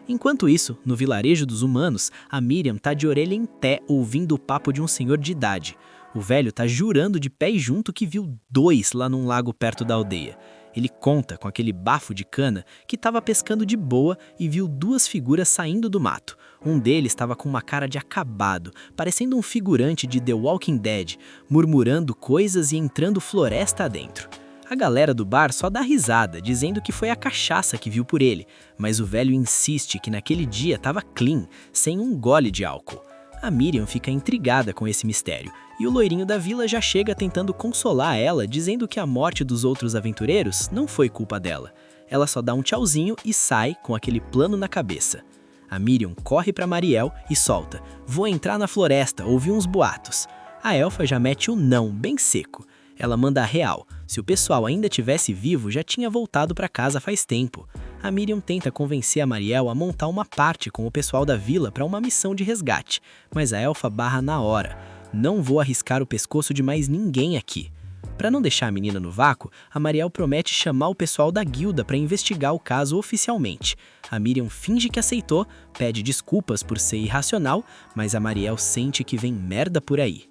Enquanto isso, no vilarejo dos humanos, a Miriam tá de orelha em pé ouvindo o papo de um senhor de idade. O velho tá jurando de pé junto que viu 2 lá num lago perto da aldeia. Ele conta com aquele bafo de cana que estava pescando de boa e viu 2 figuras saindo do mato. Um deles estava com uma cara de acabado, parecendo um figurante de The Walking Dead, murmurando coisas e entrando floresta adentro. A galera do bar só dá risada, dizendo que foi a cachaça que viu por ele, mas o velho insiste que naquele dia estava clean, sem um gole de álcool. A Miriam fica intrigada com esse mistério, e o loirinho da vila já chega tentando consolar ela, dizendo que a morte dos outros aventureiros não foi culpa dela. Ela só dá um tchauzinho e sai com aquele plano na cabeça. A Miriam corre para Mariel e solta: "Vou entrar na floresta, ouvi uns boatos." A elfa já mete o não, bem seco. Ela manda a real: se o pessoal ainda tivesse vivo, já tinha voltado para casa faz tempo. A Miriam tenta convencer a Mariel a montar uma parte com o pessoal da vila para uma missão de resgate, mas a elfa barra na hora: "Não vou arriscar o pescoço de mais ninguém aqui." Para não deixar a menina no vácuo, a Mariel promete chamar o pessoal da guilda para investigar o caso oficialmente. A Miriam finge que aceitou, pede desculpas por ser irracional, mas a Mariel sente que vem merda por aí.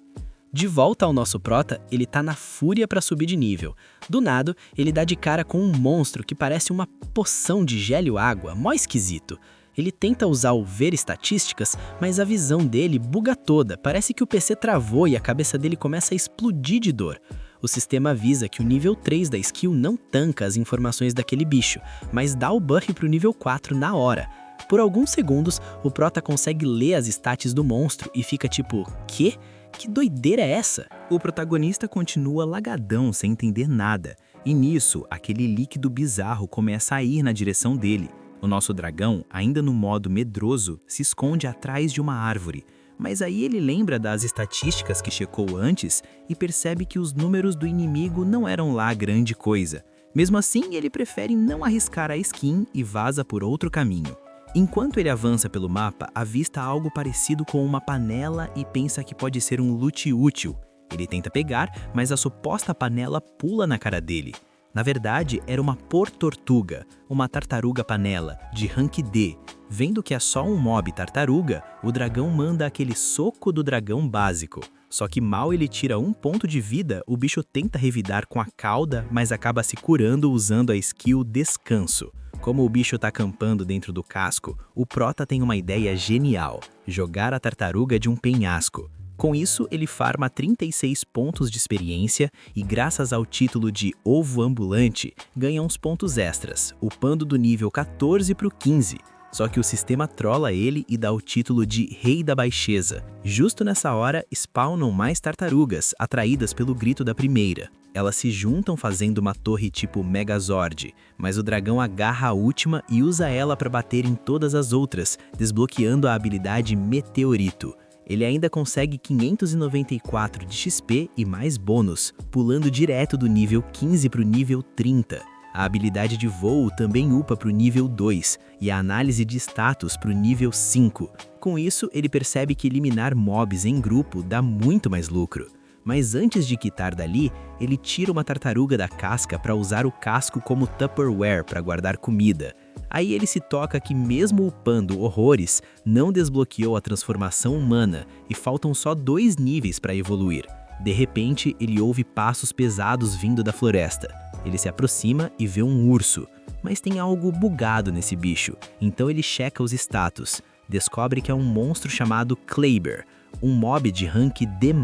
De volta ao nosso Prota, ele tá na fúria para subir de nível. Do nada, ele dá de cara com um monstro que parece uma poção de gelo água, mó esquisito. Ele tenta usar o ver estatísticas, mas a visão dele buga toda, parece que o PC travou e a cabeça dele começa a explodir de dor. O sistema avisa que o nível 3 da skill não tanca as informações daquele bicho, mas dá o buff pro nível 4 na hora. Por alguns segundos, o prota consegue ler as stats do monstro e fica tipo, quê? Que doideira é essa? O protagonista continua lagadão, sem entender nada. E nisso, aquele líquido bizarro começa a ir na direção dele. O nosso dragão, ainda no modo medroso, se esconde atrás de uma árvore. Mas aí ele lembra das estatísticas que checou antes e percebe que os números do inimigo não eram lá grande coisa. Mesmo assim, ele prefere não arriscar a skin e vaza por outro caminho. Enquanto ele avança pelo mapa, avista algo parecido com uma panela e pensa que pode ser um loot útil. Ele tenta pegar, mas a suposta panela pula na cara dele. Na verdade, era uma portortuga, uma tartaruga panela, de rank D. Vendo que é só um mob tartaruga, o dragão manda aquele soco do dragão básico. Só que mal ele tira 1 ponto de vida, o bicho tenta revidar com a cauda, mas acaba se curando usando a skill Descanso. Como o bicho tá acampando dentro do casco, o prota tem uma ideia genial: jogar a tartaruga de um penhasco. Com isso, ele farma 36 pontos de experiência e, graças ao título de Ovo Ambulante, ganha uns pontos extras, upando do nível 14 pro 15. Só que o sistema trola ele e dá o título de Rei da Baixeza. Justo nessa hora, spawnam mais tartarugas, atraídas pelo grito da primeira. Elas se juntam fazendo uma torre tipo Megazord, mas o dragão agarra a última e usa ela para bater em todas as outras, desbloqueando a habilidade Meteorito. Ele ainda consegue 594 de XP e mais bônus, pulando direto do nível 15 para o nível 30. A habilidade de voo também upa para o nível 2 e a análise de status para o nível 5. Com isso, ele percebe que eliminar mobs em grupo dá muito mais lucro. Mas antes de quitar dali, ele tira uma tartaruga da casca para usar o casco como Tupperware para guardar comida. Aí ele se toca que mesmo upando horrores, não desbloqueou a transformação humana e faltam só 2 níveis para evoluir. De repente, ele ouve passos pesados vindo da floresta. Ele se aproxima e vê um urso, mas tem algo bugado nesse bicho, então ele checa os status. Descobre que é um monstro chamado Kleber, um mob de rank D+,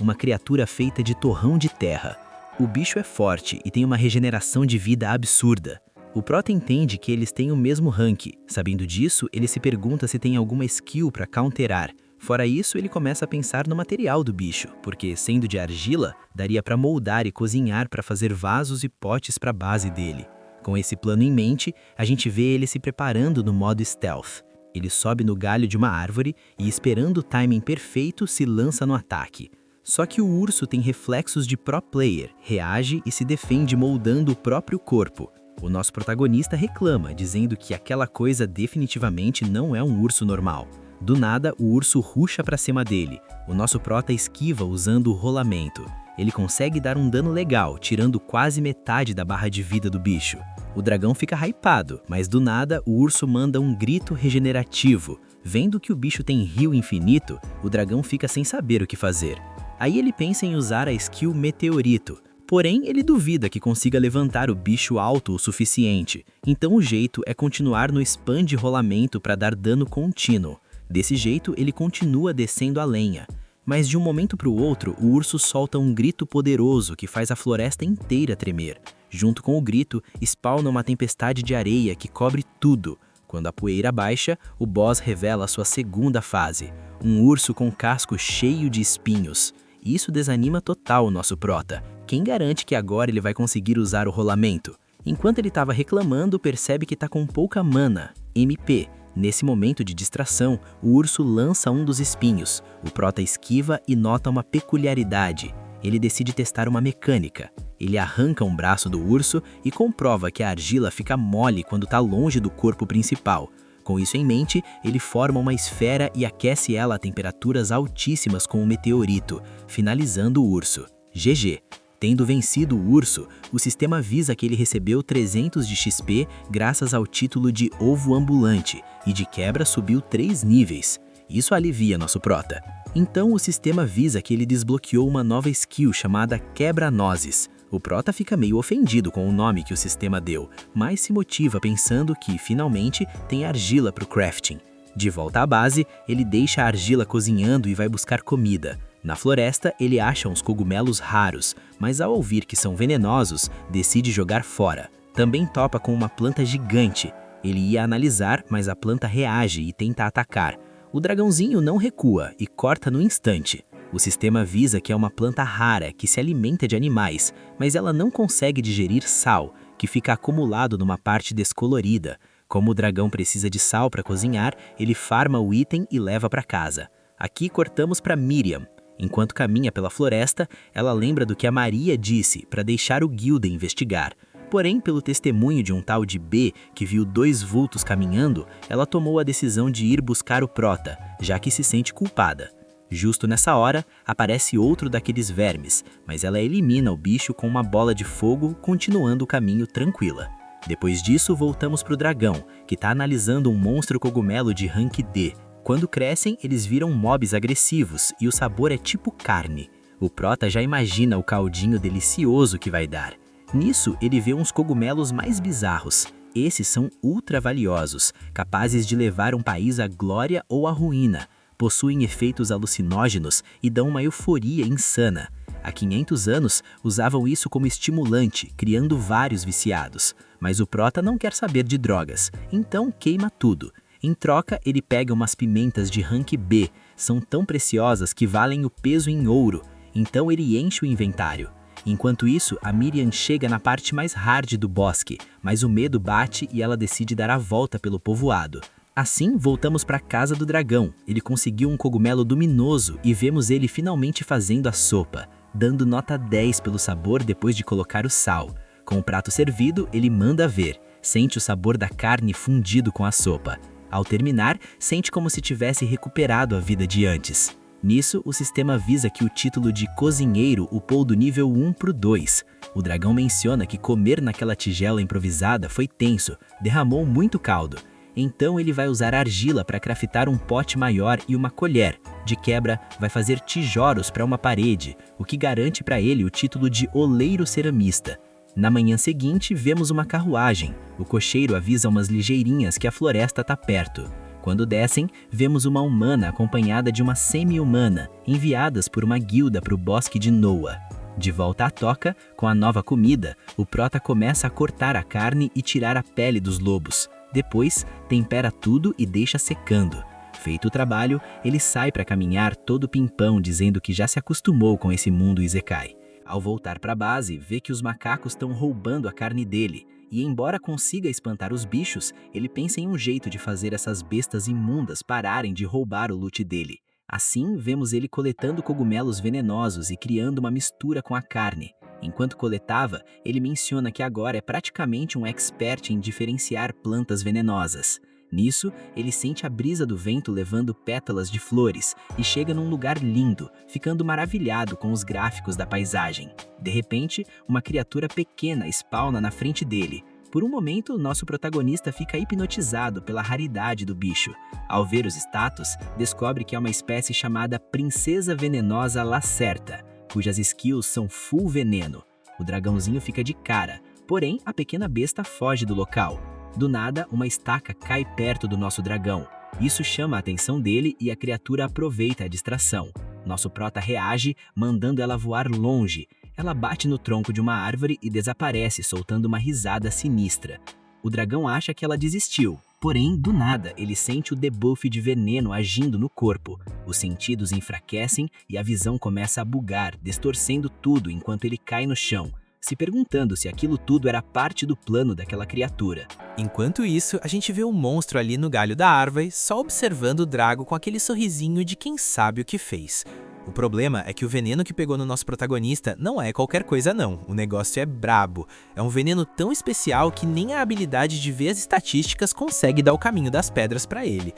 uma criatura feita de torrão de terra. O bicho é forte e tem uma regeneração de vida absurda. O prota entende que eles têm o mesmo rank. Sabendo disso, ele se pergunta se tem alguma skill para counterar. Fora isso, ele começa a pensar no material do bicho, porque, sendo de argila, daria para moldar e cozinhar para fazer vasos e potes para a base dele. Com esse plano em mente, a gente vê ele se preparando no modo stealth. Ele sobe no galho de uma árvore e, esperando o timing perfeito, se lança no ataque. Só que o urso tem reflexos de pro player, reage e se defende moldando o próprio corpo. O nosso protagonista reclama, dizendo que aquela coisa definitivamente não é um urso normal. Do nada, o urso rusha pra cima dele. O nosso prota esquiva usando o rolamento. Ele consegue dar um dano legal, tirando quase metade da barra de vida do bicho. O dragão fica hypado, mas do nada o urso manda um grito regenerativo. Vendo que o bicho tem rio infinito, o dragão fica sem saber o que fazer. Aí ele pensa em usar a skill Meteorito. Porém, ele duvida que consiga levantar o bicho alto o suficiente. Então o jeito é continuar no spam de rolamento para dar dano contínuo. Desse jeito, ele continua descendo a lenha. Mas de um momento para o outro, o urso solta um grito poderoso que faz a floresta inteira tremer. Junto com o grito, spawna uma tempestade de areia que cobre tudo. Quando a poeira baixa, o boss revela sua segunda fase. Um urso com casco cheio de espinhos. Isso desanima total o nosso prota. Quem garante que agora ele vai conseguir usar o rolamento? Enquanto ele estava reclamando, percebe que está com pouca mana, MP. Nesse momento de distração, o urso lança um dos espinhos. O prota esquiva e nota uma peculiaridade. Ele decide testar uma mecânica. Ele arranca um braço do urso e comprova que a argila fica mole quando está longe do corpo principal. Com isso em mente, ele forma uma esfera e aquece ela a temperaturas altíssimas com um meteorito, finalizando o urso. GG. Tendo vencido o urso, o sistema avisa que ele recebeu 300 de XP graças ao título de Ovo Ambulante e de quebra subiu 3 níveis. Isso alivia nosso prota. Então o sistema avisa que ele desbloqueou uma nova skill chamada Quebra-Nozes. O prota fica meio ofendido com o nome que o sistema deu, mas se motiva pensando que, finalmente, tem argila para o crafting. De volta à base, ele deixa a argila cozinhando e vai buscar comida. Na floresta, ele acha uns cogumelos raros, mas ao ouvir que são venenosos, decide jogar fora. Também topa com uma planta gigante. Ele ia analisar, mas a planta reage e tenta atacar. O dragãozinho não recua e corta no instante. O sistema avisa que é uma planta rara que se alimenta de animais, mas ela não consegue digerir sal, que fica acumulado numa parte descolorida. Como o dragão precisa de sal para cozinhar, ele farma o item e leva para casa. Aqui cortamos para Miriam. Enquanto caminha pela floresta, ela lembra do que a Maria disse para deixar o Gilden investigar. Porém, pelo testemunho de um tal de B, que viu 2 vultos caminhando, ela tomou a decisão de ir buscar o Prota, já que se sente culpada. Justo nessa hora, aparece outro daqueles vermes, mas ela elimina o bicho com uma bola de fogo, continuando o caminho tranquila. Depois disso, voltamos para o dragão, que está analisando um monstro cogumelo de rank D. Quando crescem, eles viram mobs agressivos e o sabor é tipo carne. O Prota já imagina o caldinho delicioso que vai dar. Nisso, ele vê uns cogumelos mais bizarros. Esses são ultra valiosos, capazes de levar um país à glória ou à ruína. Possuem efeitos alucinógenos e dão uma euforia insana. Há 500 anos, usavam isso como estimulante, criando vários viciados. Mas o Prota não quer saber de drogas, então queima tudo. Em troca, ele pega umas pimentas de rank B, são tão preciosas que valem o peso em ouro, então ele enche o inventário. Enquanto isso, a Miriam chega na parte mais hard do bosque, mas o medo bate e ela decide dar a volta pelo povoado. Assim, voltamos para a casa do dragão. Ele conseguiu um cogumelo luminoso e vemos ele finalmente fazendo a sopa, dando nota 10 pelo sabor depois de colocar o sal. Com o prato servido, ele manda ver, sente o sabor da carne fundido com a sopa. Ao terminar, sente como se tivesse recuperado a vida de antes. Nisso, o sistema avisa que o título de cozinheiro upou do nível 1 para o 2. O dragão menciona que comer naquela tigela improvisada foi tenso, derramou muito caldo. Então ele vai usar argila para craftar um pote maior e uma colher. De quebra, vai fazer tijolos para uma parede, o que garante para ele o título de oleiro ceramista. Na manhã seguinte, vemos uma carruagem. O cocheiro avisa umas ligeirinhas que a floresta está perto. Quando descem, vemos uma humana acompanhada de uma semi-humana, enviadas por uma guilda para o bosque de Noah. De volta à toca, com a nova comida, o Prota começa a cortar a carne e tirar a pele dos lobos. Depois, tempera tudo e deixa secando. Feito o trabalho, ele sai para caminhar todo pimpão, dizendo que já se acostumou com esse mundo Isekai. Ao voltar para a base, vê que os macacos estão roubando a carne dele. E embora consiga espantar os bichos, ele pensa em um jeito de fazer essas bestas imundas pararem de roubar o loot dele. Assim, vemos ele coletando cogumelos venenosos e criando uma mistura com a carne. Enquanto coletava, ele menciona que agora é praticamente um expert em diferenciar plantas venenosas. Nisso, ele sente a brisa do vento levando pétalas de flores e chega num lugar lindo, ficando maravilhado com os gráficos da paisagem. De repente, uma criatura pequena spawna na frente dele. Por um momento, nosso protagonista fica hipnotizado pela raridade do bicho. Ao ver os status, descobre que é uma espécie chamada Princesa Venenosa Lacerta, cujas skills são full veneno. O dragãozinho fica de cara, porém a pequena besta foge do local. Do nada, uma estaca cai perto do nosso dragão. Isso chama a atenção dele e a criatura aproveita a distração. Nosso Prota reage, mandando ela voar longe. Ela bate no tronco de uma árvore e desaparece, soltando uma risada sinistra. O dragão acha que ela desistiu, porém, do nada, ele sente o debuff de veneno agindo no corpo. Os sentidos enfraquecem e a visão começa a bugar, distorcendo tudo enquanto ele cai no chão, se perguntando se aquilo tudo era parte do plano daquela criatura. Enquanto isso, a gente vê um monstro ali no galho da árvore, só observando o Drago com aquele sorrisinho de quem sabe o que fez. O problema é que o veneno que pegou no nosso protagonista não é qualquer coisa não, o negócio é brabo. É um veneno tão especial que nem a habilidade de ver as estatísticas consegue dar o caminho das pedras pra ele.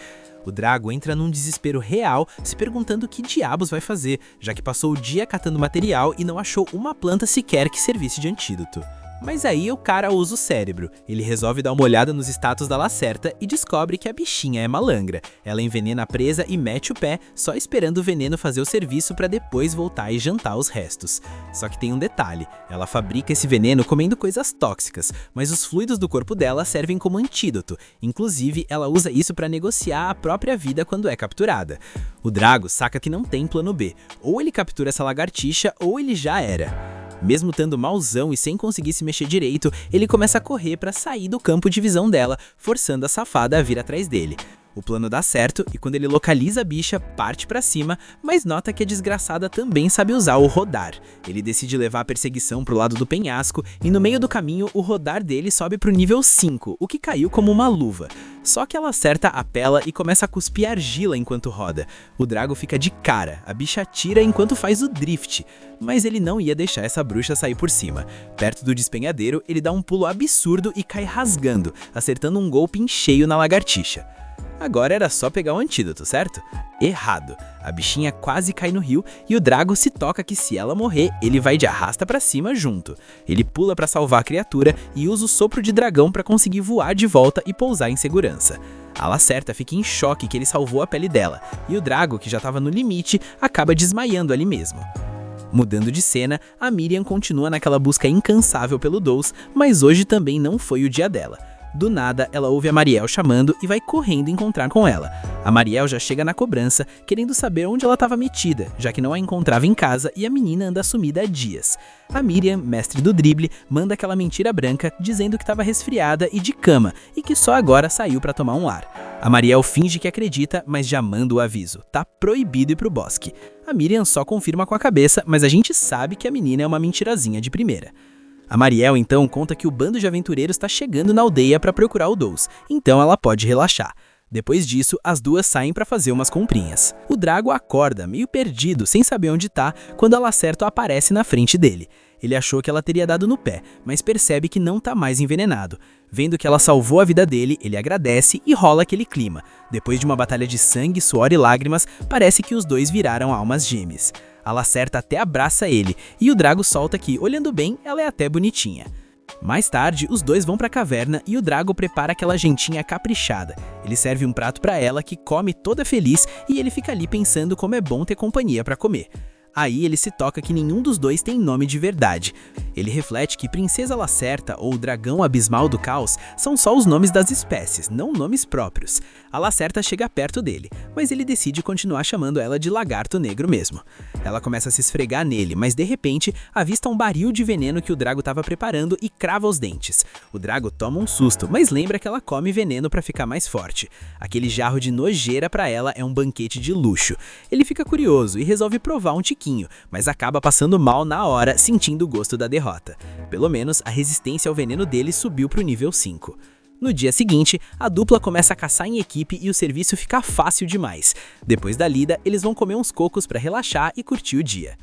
O Drago entra num desespero real, se perguntando o que diabos vai fazer, já que passou o dia catando material e não achou uma planta sequer que servisse de antídoto. Mas aí o cara usa o cérebro. Ele resolve dar uma olhada nos status da Lacerta e descobre que a bichinha é malandra. Ela envenena a presa e mete o pé, só esperando o veneno fazer o serviço para depois voltar e jantar os restos. Só que tem um detalhe, ela fabrica esse veneno comendo coisas tóxicas, mas os fluidos do corpo dela servem como antídoto. Inclusive, ela usa isso para negociar a própria vida quando é capturada. O Drago saca que não tem plano B. Ou ele captura essa lagartixa, ou ele já era. Mesmo estando mauzão e sem conseguir se mexer direito, ele começa a correr para sair do campo de visão dela, forçando a safada a vir atrás dele. O plano dá certo e quando ele localiza a bicha, parte pra cima, mas nota que a desgraçada também sabe usar o rodar. Ele decide levar a perseguição pro lado do penhasco e no meio do caminho o rodar dele sobe pro nível 5, o que caiu como uma luva. Só que ela acerta a pela e começa a cuspir argila enquanto roda. O Drago fica de cara, a bicha atira enquanto faz o drift. Mas ele não ia deixar essa bruxa sair por cima. Perto do despenhadeiro, ele dá um pulo absurdo e cai rasgando, acertando um golpe em cheio na lagartixa. Agora era só pegar o antídoto, certo? Errado. A bichinha quase cai no rio e o Drago se toca que se ela morrer, ele vai de arrasta pra cima junto. Ele pula pra salvar a criatura e usa o sopro de dragão pra conseguir voar de volta e pousar em segurança. A Lacerta fica em choque que ele salvou a pele dela, e o Drago, que já estava no limite, acaba desmaiando ali mesmo. Mudando de cena, a Miriam continua naquela busca incansável pelo Dous, mas hoje também não foi o dia dela. Do nada, ela ouve a Mariel chamando e vai correndo encontrar com ela. A Mariel já chega na cobrança, querendo saber onde ela estava metida, já que não a encontrava em casa e a menina anda sumida há dias. A Miriam, mestre do drible, manda aquela mentira branca, dizendo que estava resfriada e de cama, e que só agora saiu para tomar um ar. A Mariel finge que acredita, mas já manda o aviso. Tá proibido ir pro bosque. A Miriam só confirma com a cabeça, mas a gente sabe que a menina é uma mentirazinha de primeira. A Mariel então conta que o bando de aventureiros está chegando na aldeia para procurar o Dous, então ela pode relaxar. Depois disso, as duas saem para fazer umas comprinhas. O Drago acorda, meio perdido, sem saber onde tá, quando a Lacerta aparece na frente dele. Ele achou que ela teria dado no pé, mas percebe que não tá mais envenenado. Vendo que ela salvou a vida dele, ele agradece e rola aquele clima. Depois de uma batalha de sangue, suor e lágrimas, parece que os dois viraram almas gêmeas. A Lacerta até abraça ele, e o Drago solta que, olhando bem, ela é até bonitinha. Mais tarde, os dois vão pra caverna e o Drago prepara aquela jantinha caprichada. Ele serve um prato pra ela que come toda feliz e ele fica ali pensando como é bom ter companhia pra comer. Aí ele se toca que nenhum dos dois tem nome de verdade. Ele reflete que Princesa Lacerta ou Dragão Abismal do Caos são só os nomes das espécies, não nomes próprios. A Lacerta chega perto dele, mas ele decide continuar chamando ela de Lagarto Negro mesmo. Ela começa a se esfregar nele, mas de repente avista um barril de veneno que o Drago estava preparando e crava os dentes. O Drago toma um susto, mas lembra que ela come veneno para ficar mais forte. Aquele jarro de nojeira para ela é um banquete de luxo. Ele fica curioso e resolve provar um tiquinho, mas acaba passando mal na hora, sentindo o gosto da derrota. Pelo menos a resistência ao veneno dele subiu para o nível 5. No dia seguinte, a dupla começa a caçar em equipe e o serviço fica fácil demais. Depois da lida, eles vão comer uns cocos para relaxar e curtir o dia.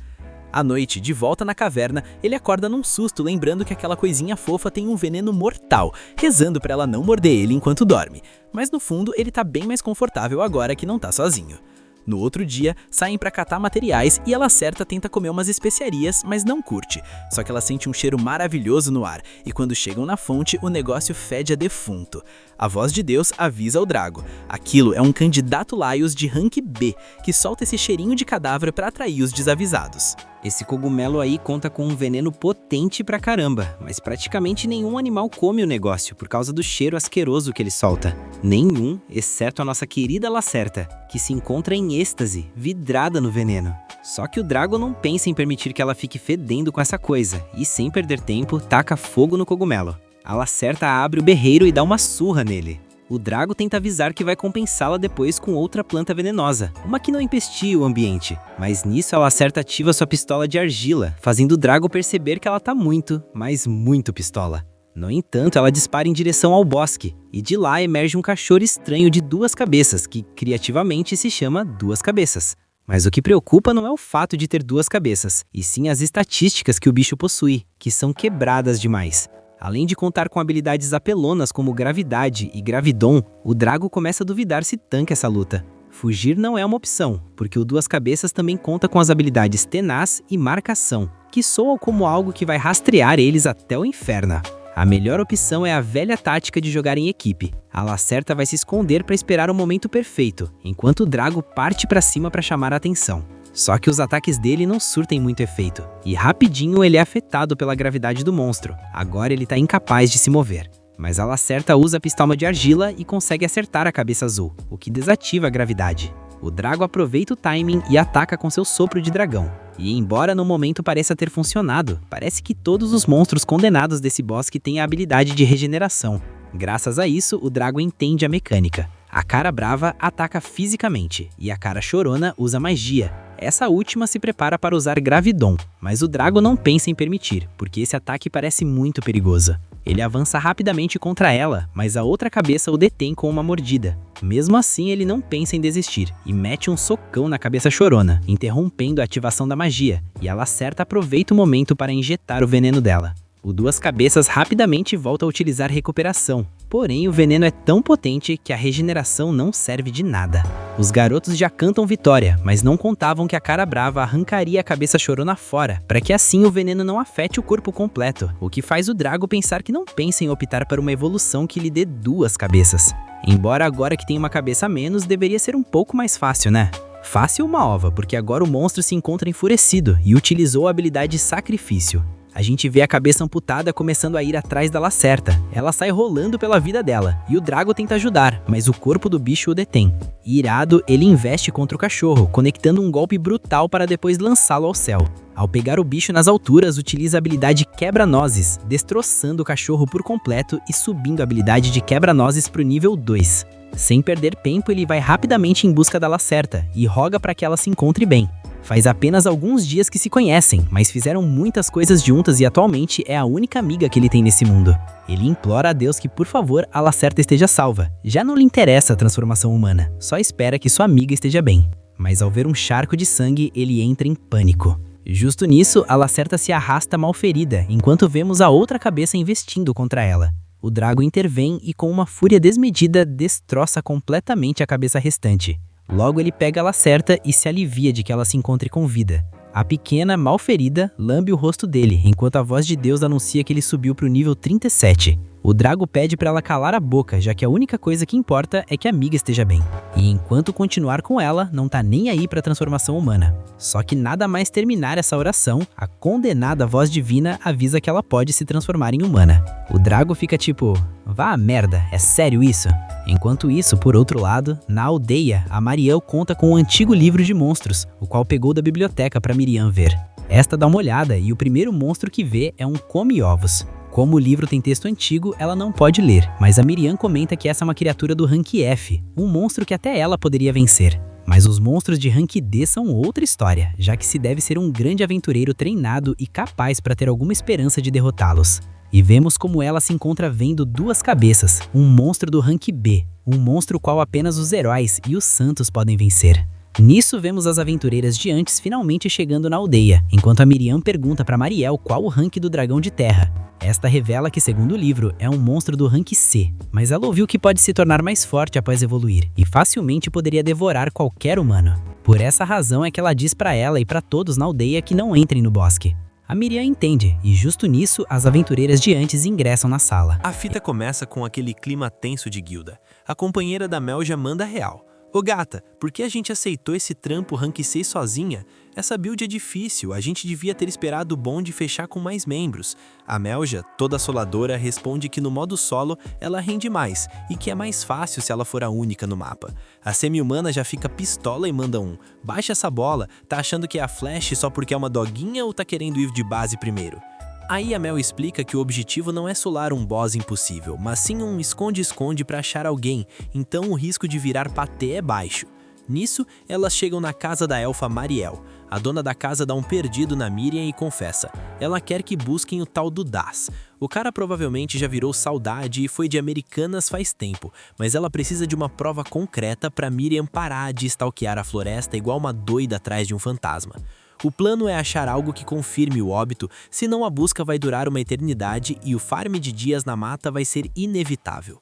À noite, de volta na caverna, ele acorda num susto lembrando que aquela coisinha fofa tem um veneno mortal, rezando para ela não morder ele enquanto dorme. Mas no fundo, ele tá bem mais confortável agora que não tá sozinho. No outro dia, saem para catar materiais e a Lacerta tenta comer umas especiarias, mas não curte. Só que ela sente um cheiro maravilhoso no ar, e quando chegam na fonte, o negócio fede a defunto. A voz de Deus avisa o Drago. Aquilo é um candidato Laios de rank B, que solta esse cheirinho de cadáver para atrair os desavisados. Esse cogumelo aí conta com um veneno potente pra caramba, mas praticamente nenhum animal come o negócio por causa do cheiro asqueroso que ele solta. Nenhum, exceto a nossa querida Lacerta, que se encontra em êxtase, vidrada no veneno. Só que o Drago não pensa em permitir que ela fique fedendo com essa coisa, e sem perder tempo, taca fogo no cogumelo. A Lacerta abre o berreiro e dá uma surra nele. O Drago tenta avisar que vai compensá-la depois com outra planta venenosa, uma que não empestia o ambiente. Mas nisso a Lacerta ativa sua pistola de argila, fazendo o Drago perceber que ela tá muito, mas muito pistola. No entanto, ela dispara em direção ao bosque, e de lá emerge um cachorro estranho de 2 cabeças, que criativamente se chama Duas Cabeças. Mas o que preocupa não é o fato de ter 2 cabeças, e sim as estatísticas que o bicho possui, que são quebradas demais. Além de contar com habilidades apelonas como Gravidade e Gravidon, o Drago começa a duvidar se tanca essa luta. Fugir não é uma opção, porque o Duas Cabeças também conta com as habilidades Tenaz e Marcação. que soa como algo que vai rastrear eles até o inferno. A melhor opção é a velha tática de jogar em equipe. A Lacerta vai se esconder para esperar o momento perfeito, enquanto o Drago parte para cima para chamar a atenção. Só que os ataques dele não surtem muito efeito, e rapidinho ele é afetado pela gravidade do monstro. Agora ele tá incapaz de se mover. Mas a Lacerta usa a pistola de argila e consegue acertar a cabeça azul, o que desativa a gravidade. O Drago aproveita o timing e ataca com seu sopro de dragão. E embora no momento pareça ter funcionado, parece que todos os monstros condenados desse bosque têm a habilidade de regeneração. Graças a isso, o Drago entende a mecânica. A cara brava ataca fisicamente, e a cara chorona usa magia. Essa última se prepara para usar Gravidon, mas o Drago não pensa em permitir, porque esse ataque parece muito perigoso. Ele avança rapidamente contra ela, mas a outra cabeça o detém com uma mordida. Mesmo assim, ele não pensa em desistir, e mete um socão na cabeça chorona, interrompendo a ativação da magia, e a Lacerta aproveita o momento para injetar o veneno dela. O Duas Cabeças rapidamente volta a utilizar recuperação, porém o veneno é tão potente que a regeneração não serve de nada. Os garotos já cantam vitória, mas não contavam que a cara brava arrancaria a cabeça chorona fora, para que assim o veneno não afete o corpo completo, o que faz o Drago pensar que não pensa em optar para uma evolução que lhe dê duas cabeças. Embora agora que tem uma cabeça a menos, deveria ser um pouco mais fácil, né? Fácil uma ova, porque agora o monstro se encontra enfurecido e utilizou a habilidade Sacrifício. A gente vê a cabeça amputada começando a ir atrás da Lacerta. Ela sai rolando pela vida dela, e o Drago tenta ajudar, mas o corpo do bicho o detém. Irado, ele investe contra o cachorro, conectando um golpe brutal para depois lançá-lo ao céu. Ao pegar o bicho nas alturas, utiliza a habilidade Quebra-Nozes, destroçando o cachorro por completo e subindo a habilidade de Quebra-Nozes para o nível 2. Sem perder tempo, ele vai rapidamente em busca da Lacerta e roga para que ela se encontre bem. Faz apenas alguns dias que se conhecem, mas fizeram muitas coisas juntas e atualmente é a única amiga que ele tem nesse mundo. Ele implora a Deus que, por favor, a Lacerta esteja salva. Já não lhe interessa a transformação humana, só espera que sua amiga esteja bem. Mas ao ver um charco de sangue, ele entra em pânico. Justo nisso, a Lacerta se arrasta mal ferida, enquanto vemos a outra cabeça investindo contra ela. O Drago intervém e, com uma fúria desmedida, destroça completamente a cabeça restante. Logo ele pega a Lacerta e se alivia de que ela se encontre com vida. A pequena, mal ferida, lambe o rosto dele, enquanto a voz de Deus anuncia que ele subiu para o nível 37. O Drago pede para ela calar a boca, já que a única coisa que importa é que a amiga esteja bem. E enquanto continuar com ela, não tá nem aí para a transformação humana. Só que nada mais terminar essa oração, a condenada voz divina avisa que ela pode se transformar em humana. O Drago fica tipo, vá a merda, é sério isso? Enquanto isso, por outro lado, na aldeia, a Mariel conta com um antigo livro de monstros, o qual pegou da biblioteca para Miriam ver. Esta dá uma olhada e o primeiro monstro que vê é um come-ovos. Como o livro tem texto antigo, ela não pode ler, mas a Miriam comenta que essa é uma criatura do rank F, um monstro que até ela poderia vencer. Mas os monstros de rank D são outra história, já que se deve ser um grande aventureiro treinado e capaz para ter alguma esperança de derrotá-los. E vemos como ela se encontra vendo Duas Cabeças, um monstro do rank B, um monstro qual apenas os heróis e os santos podem vencer. Nisso vemos as aventureiras de antes finalmente chegando na aldeia, enquanto a Miriam pergunta para Mariel qual o rank do dragão de terra. Esta revela que, segundo o livro, é um monstro do rank C, mas ela ouviu que pode se tornar mais forte após evoluir, e facilmente poderia devorar qualquer humano. Por essa razão é que ela diz para ela e para todos na aldeia que não entrem no bosque. A Miriam entende, e justo nisso, as aventureiras de antes ingressam na sala. A fita começa com aquele clima tenso de guilda. A companheira da Mel já manda real. Ô gata, por que a gente aceitou esse trampo rank 6 sozinha? Essa build é difícil, a gente devia ter esperado o bonde fechar com mais membros. A Melja, toda assoladora, responde que no modo solo ela rende mais e que é mais fácil se ela for a única no mapa. A semi-humana já fica pistola e manda um: baixa essa bola, tá achando que é a Flash só porque é uma doguinha ou tá querendo ir de base primeiro? Aí a Mel explica que o objetivo não é solar um boss impossível, mas sim um esconde-esconde para achar alguém, então o risco de virar patê é baixo. Nisso, elas chegam na casa da elfa Mariel. A dona da casa dá um perdido na Miriam e confessa. Ela quer que busquem o tal do Das. O cara provavelmente já virou saudade e foi de Americanas faz tempo, mas ela precisa de uma prova concreta para Miriam parar de stalkear a floresta igual uma doida atrás de um fantasma. O plano é achar algo que confirme o óbito, senão a busca vai durar uma eternidade e o farm de dias na mata vai ser inevitável.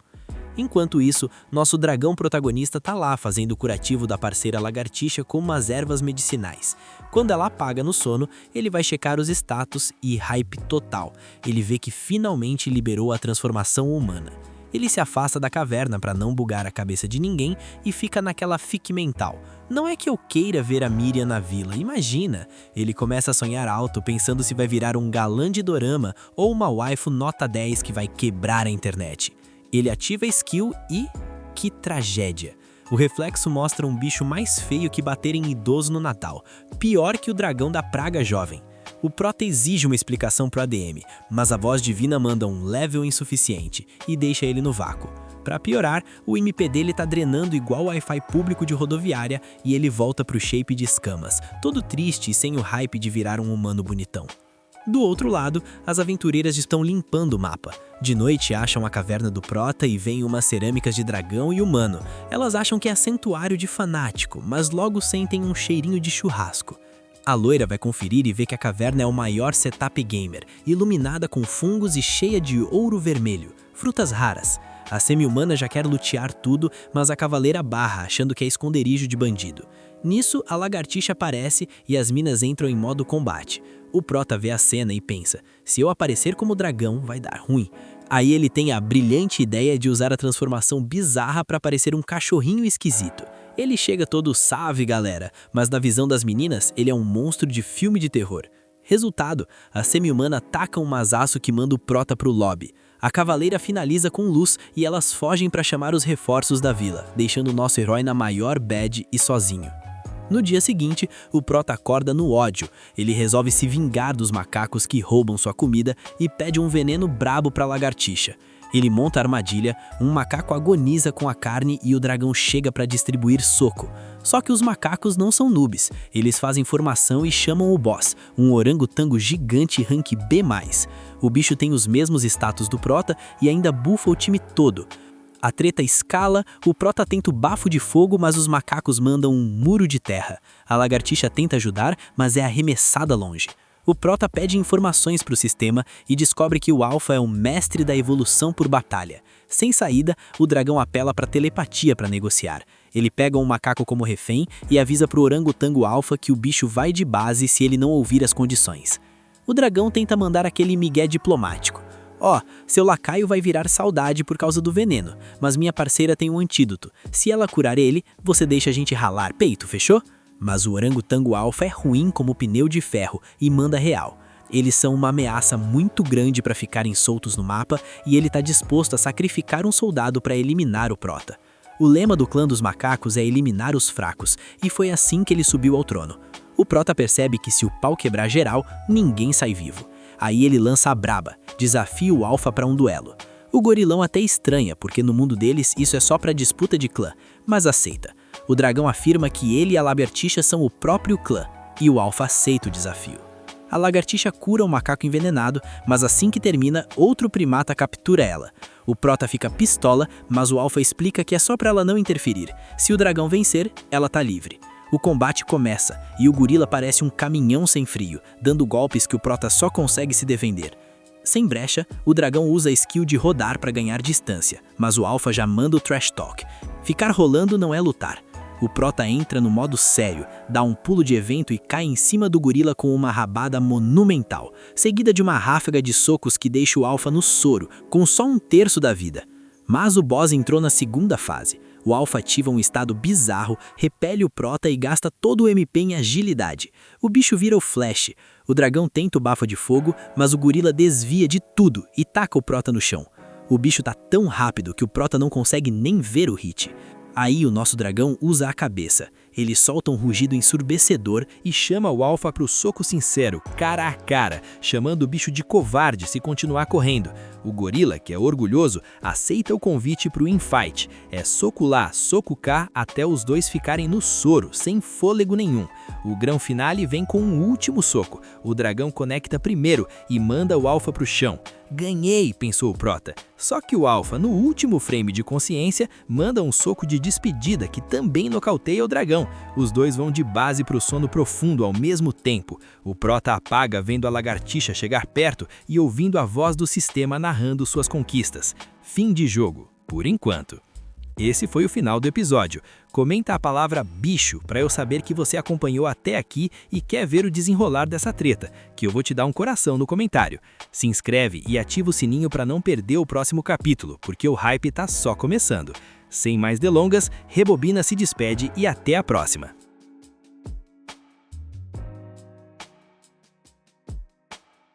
Enquanto isso, nosso dragão protagonista tá lá fazendo o curativo da parceira lagartixa com umas ervas medicinais. Quando ela apaga no sono, ele vai checar os status e hype total. Ele vê que finalmente liberou a transformação humana. Ele se afasta da caverna para não bugar a cabeça de ninguém e fica naquela fique mental. Não é que eu queira ver a Miriam na vila, imagina! Ele começa a sonhar alto pensando se vai virar um galã de dorama ou uma waifu nota 10 que vai quebrar a internet. Ele ativa a skill e... que tragédia! O reflexo mostra um bicho mais feio que bater em idoso no Natal, pior que o dragão da praga jovem. O Prota exige uma explicação pro ADM, mas a voz divina manda um level insuficiente e deixa ele no vácuo. Para piorar, o MP dele tá drenando igual o Wi-Fi público de rodoviária e ele volta pro shape de escamas, todo triste e sem o hype de virar um humano bonitão. Do outro lado, as aventureiras estão limpando o mapa. De noite acham a caverna do Prota e veem umas cerâmicas de dragão e humano. Elas acham que é santuário de fanático, mas logo sentem um cheirinho de churrasco. A loira vai conferir e vê que a caverna é o maior setup gamer, iluminada com fungos e cheia de ouro vermelho, frutas raras. A semi-humana já quer lutear tudo, mas a cavaleira barra, achando que é esconderijo de bandido. Nisso, a lagartixa aparece e as minas entram em modo combate. O Prota vê a cena e pensa, se eu aparecer como dragão, vai dar ruim. Aí ele tem a brilhante ideia de usar a transformação bizarra para parecer um cachorrinho esquisito. Ele chega todo salve, galera, mas na visão das meninas, ele é um monstro de filme de terror. Resultado, a semi-humana ataca um masaço que manda o Prota pro lobby. A cavaleira finaliza com luz e elas fogem para chamar os reforços da vila, deixando o nosso herói na maior bad e sozinho. No dia seguinte, o Prota acorda no ódio. Ele resolve se vingar dos macacos que roubam sua comida e pede um veneno brabo pra lagartixa. Ele monta a armadilha, um macaco agoniza com a carne e o dragão chega para distribuir soco. Só que os macacos não são noobs, eles fazem formação e chamam o boss, um orangotango gigante rank B+. O bicho tem os mesmos status do Prota e ainda bufa o time todo. A treta escala, o Prota tenta o bafo de fogo, mas os macacos mandam um muro de terra. A lagartixa tenta ajudar, mas é arremessada longe. O Prota pede informações para o sistema e descobre que o Alpha é um mestre da evolução por batalha. Sem saída, o dragão apela para telepatia para negociar. Ele pega um macaco como refém e avisa para o orangotango Alpha que o bicho vai de base se ele não ouvir as condições. O dragão tenta mandar aquele migué diplomático. Seu lacaio vai virar saudade por causa do veneno, mas minha parceira tem um antídoto. Se ela curar ele, você deixa a gente ralar peito, fechou? Mas o orangotango Alpha é ruim como pneu de ferro e manda real. Eles são uma ameaça muito grande para ficarem soltos no mapa e ele tá disposto a sacrificar um soldado para eliminar o Prota. O lema do clã dos macacos é eliminar os fracos, e foi assim que ele subiu ao trono. O Prota percebe que se o pau quebrar geral, ninguém sai vivo. Aí ele lança a braba, desafia o Alpha para um duelo. O gorilão até estranha, porque no mundo deles isso é só para disputa de clã, mas aceita. O dragão afirma que ele e a lagartixa são o próprio clã, e o Alpha aceita o desafio. A lagartixa cura o macaco envenenado, mas assim que termina, outro primata captura ela. O Prota fica pistola, mas o Alpha explica que é só para ela não interferir. Se o dragão vencer, ela tá livre. O combate começa, e o gorila parece um caminhão sem freio, dando golpes que o Prota só consegue se defender. Sem brecha, o dragão usa a skill de rodar para ganhar distância, mas o Alpha já manda o trash talk. Ficar rolando não é lutar. O Prota entra no modo sério, dá um pulo de evento e cai em cima do gorila com uma rabada monumental, seguida de uma ráfaga de socos que deixa o Alpha no soro, com só um terço da vida. Mas o boss entrou na segunda fase. O Alpha ativa um estado bizarro, repele o Prota e gasta todo o MP em agilidade. O bicho vira o Flash. O dragão tenta o bafo de fogo, mas o gorila desvia de tudo e taca o Prota no chão. O bicho tá tão rápido que o Prota não consegue nem ver o hit. Aí o nosso dragão usa a cabeça. Ele solta um rugido ensurdecedor e chama o Alpha pro soco sincero, cara a cara, chamando o bicho de covarde se continuar correndo. O gorila, que é orgulhoso, aceita o convite pro infight. É soco lá, soco cá, até os dois ficarem no soro, sem fôlego nenhum. O grão finale vem com um último soco. O dragão conecta primeiro e manda o Alpha pro chão. Ganhei, pensou o Prota. Só que o Alpha, no último frame de consciência, manda um soco de despedida que também nocauteia o dragão. Os dois vão de base pro sono profundo ao mesmo tempo. O Prota apaga vendo a lagartixa chegar perto e ouvindo a voz do sistema narrando suas conquistas. Fim de jogo. por enquanto. Esse foi o final do episódio. Comenta a palavra bicho para eu saber que você acompanhou até aqui e quer ver o desenrolar dessa treta, que eu vou te dar um coração no comentário. Se inscreve e ativa o sininho para não perder o próximo capítulo, porque o hype tá só começando. Sem mais delongas, Rebobina se despede e até a próxima.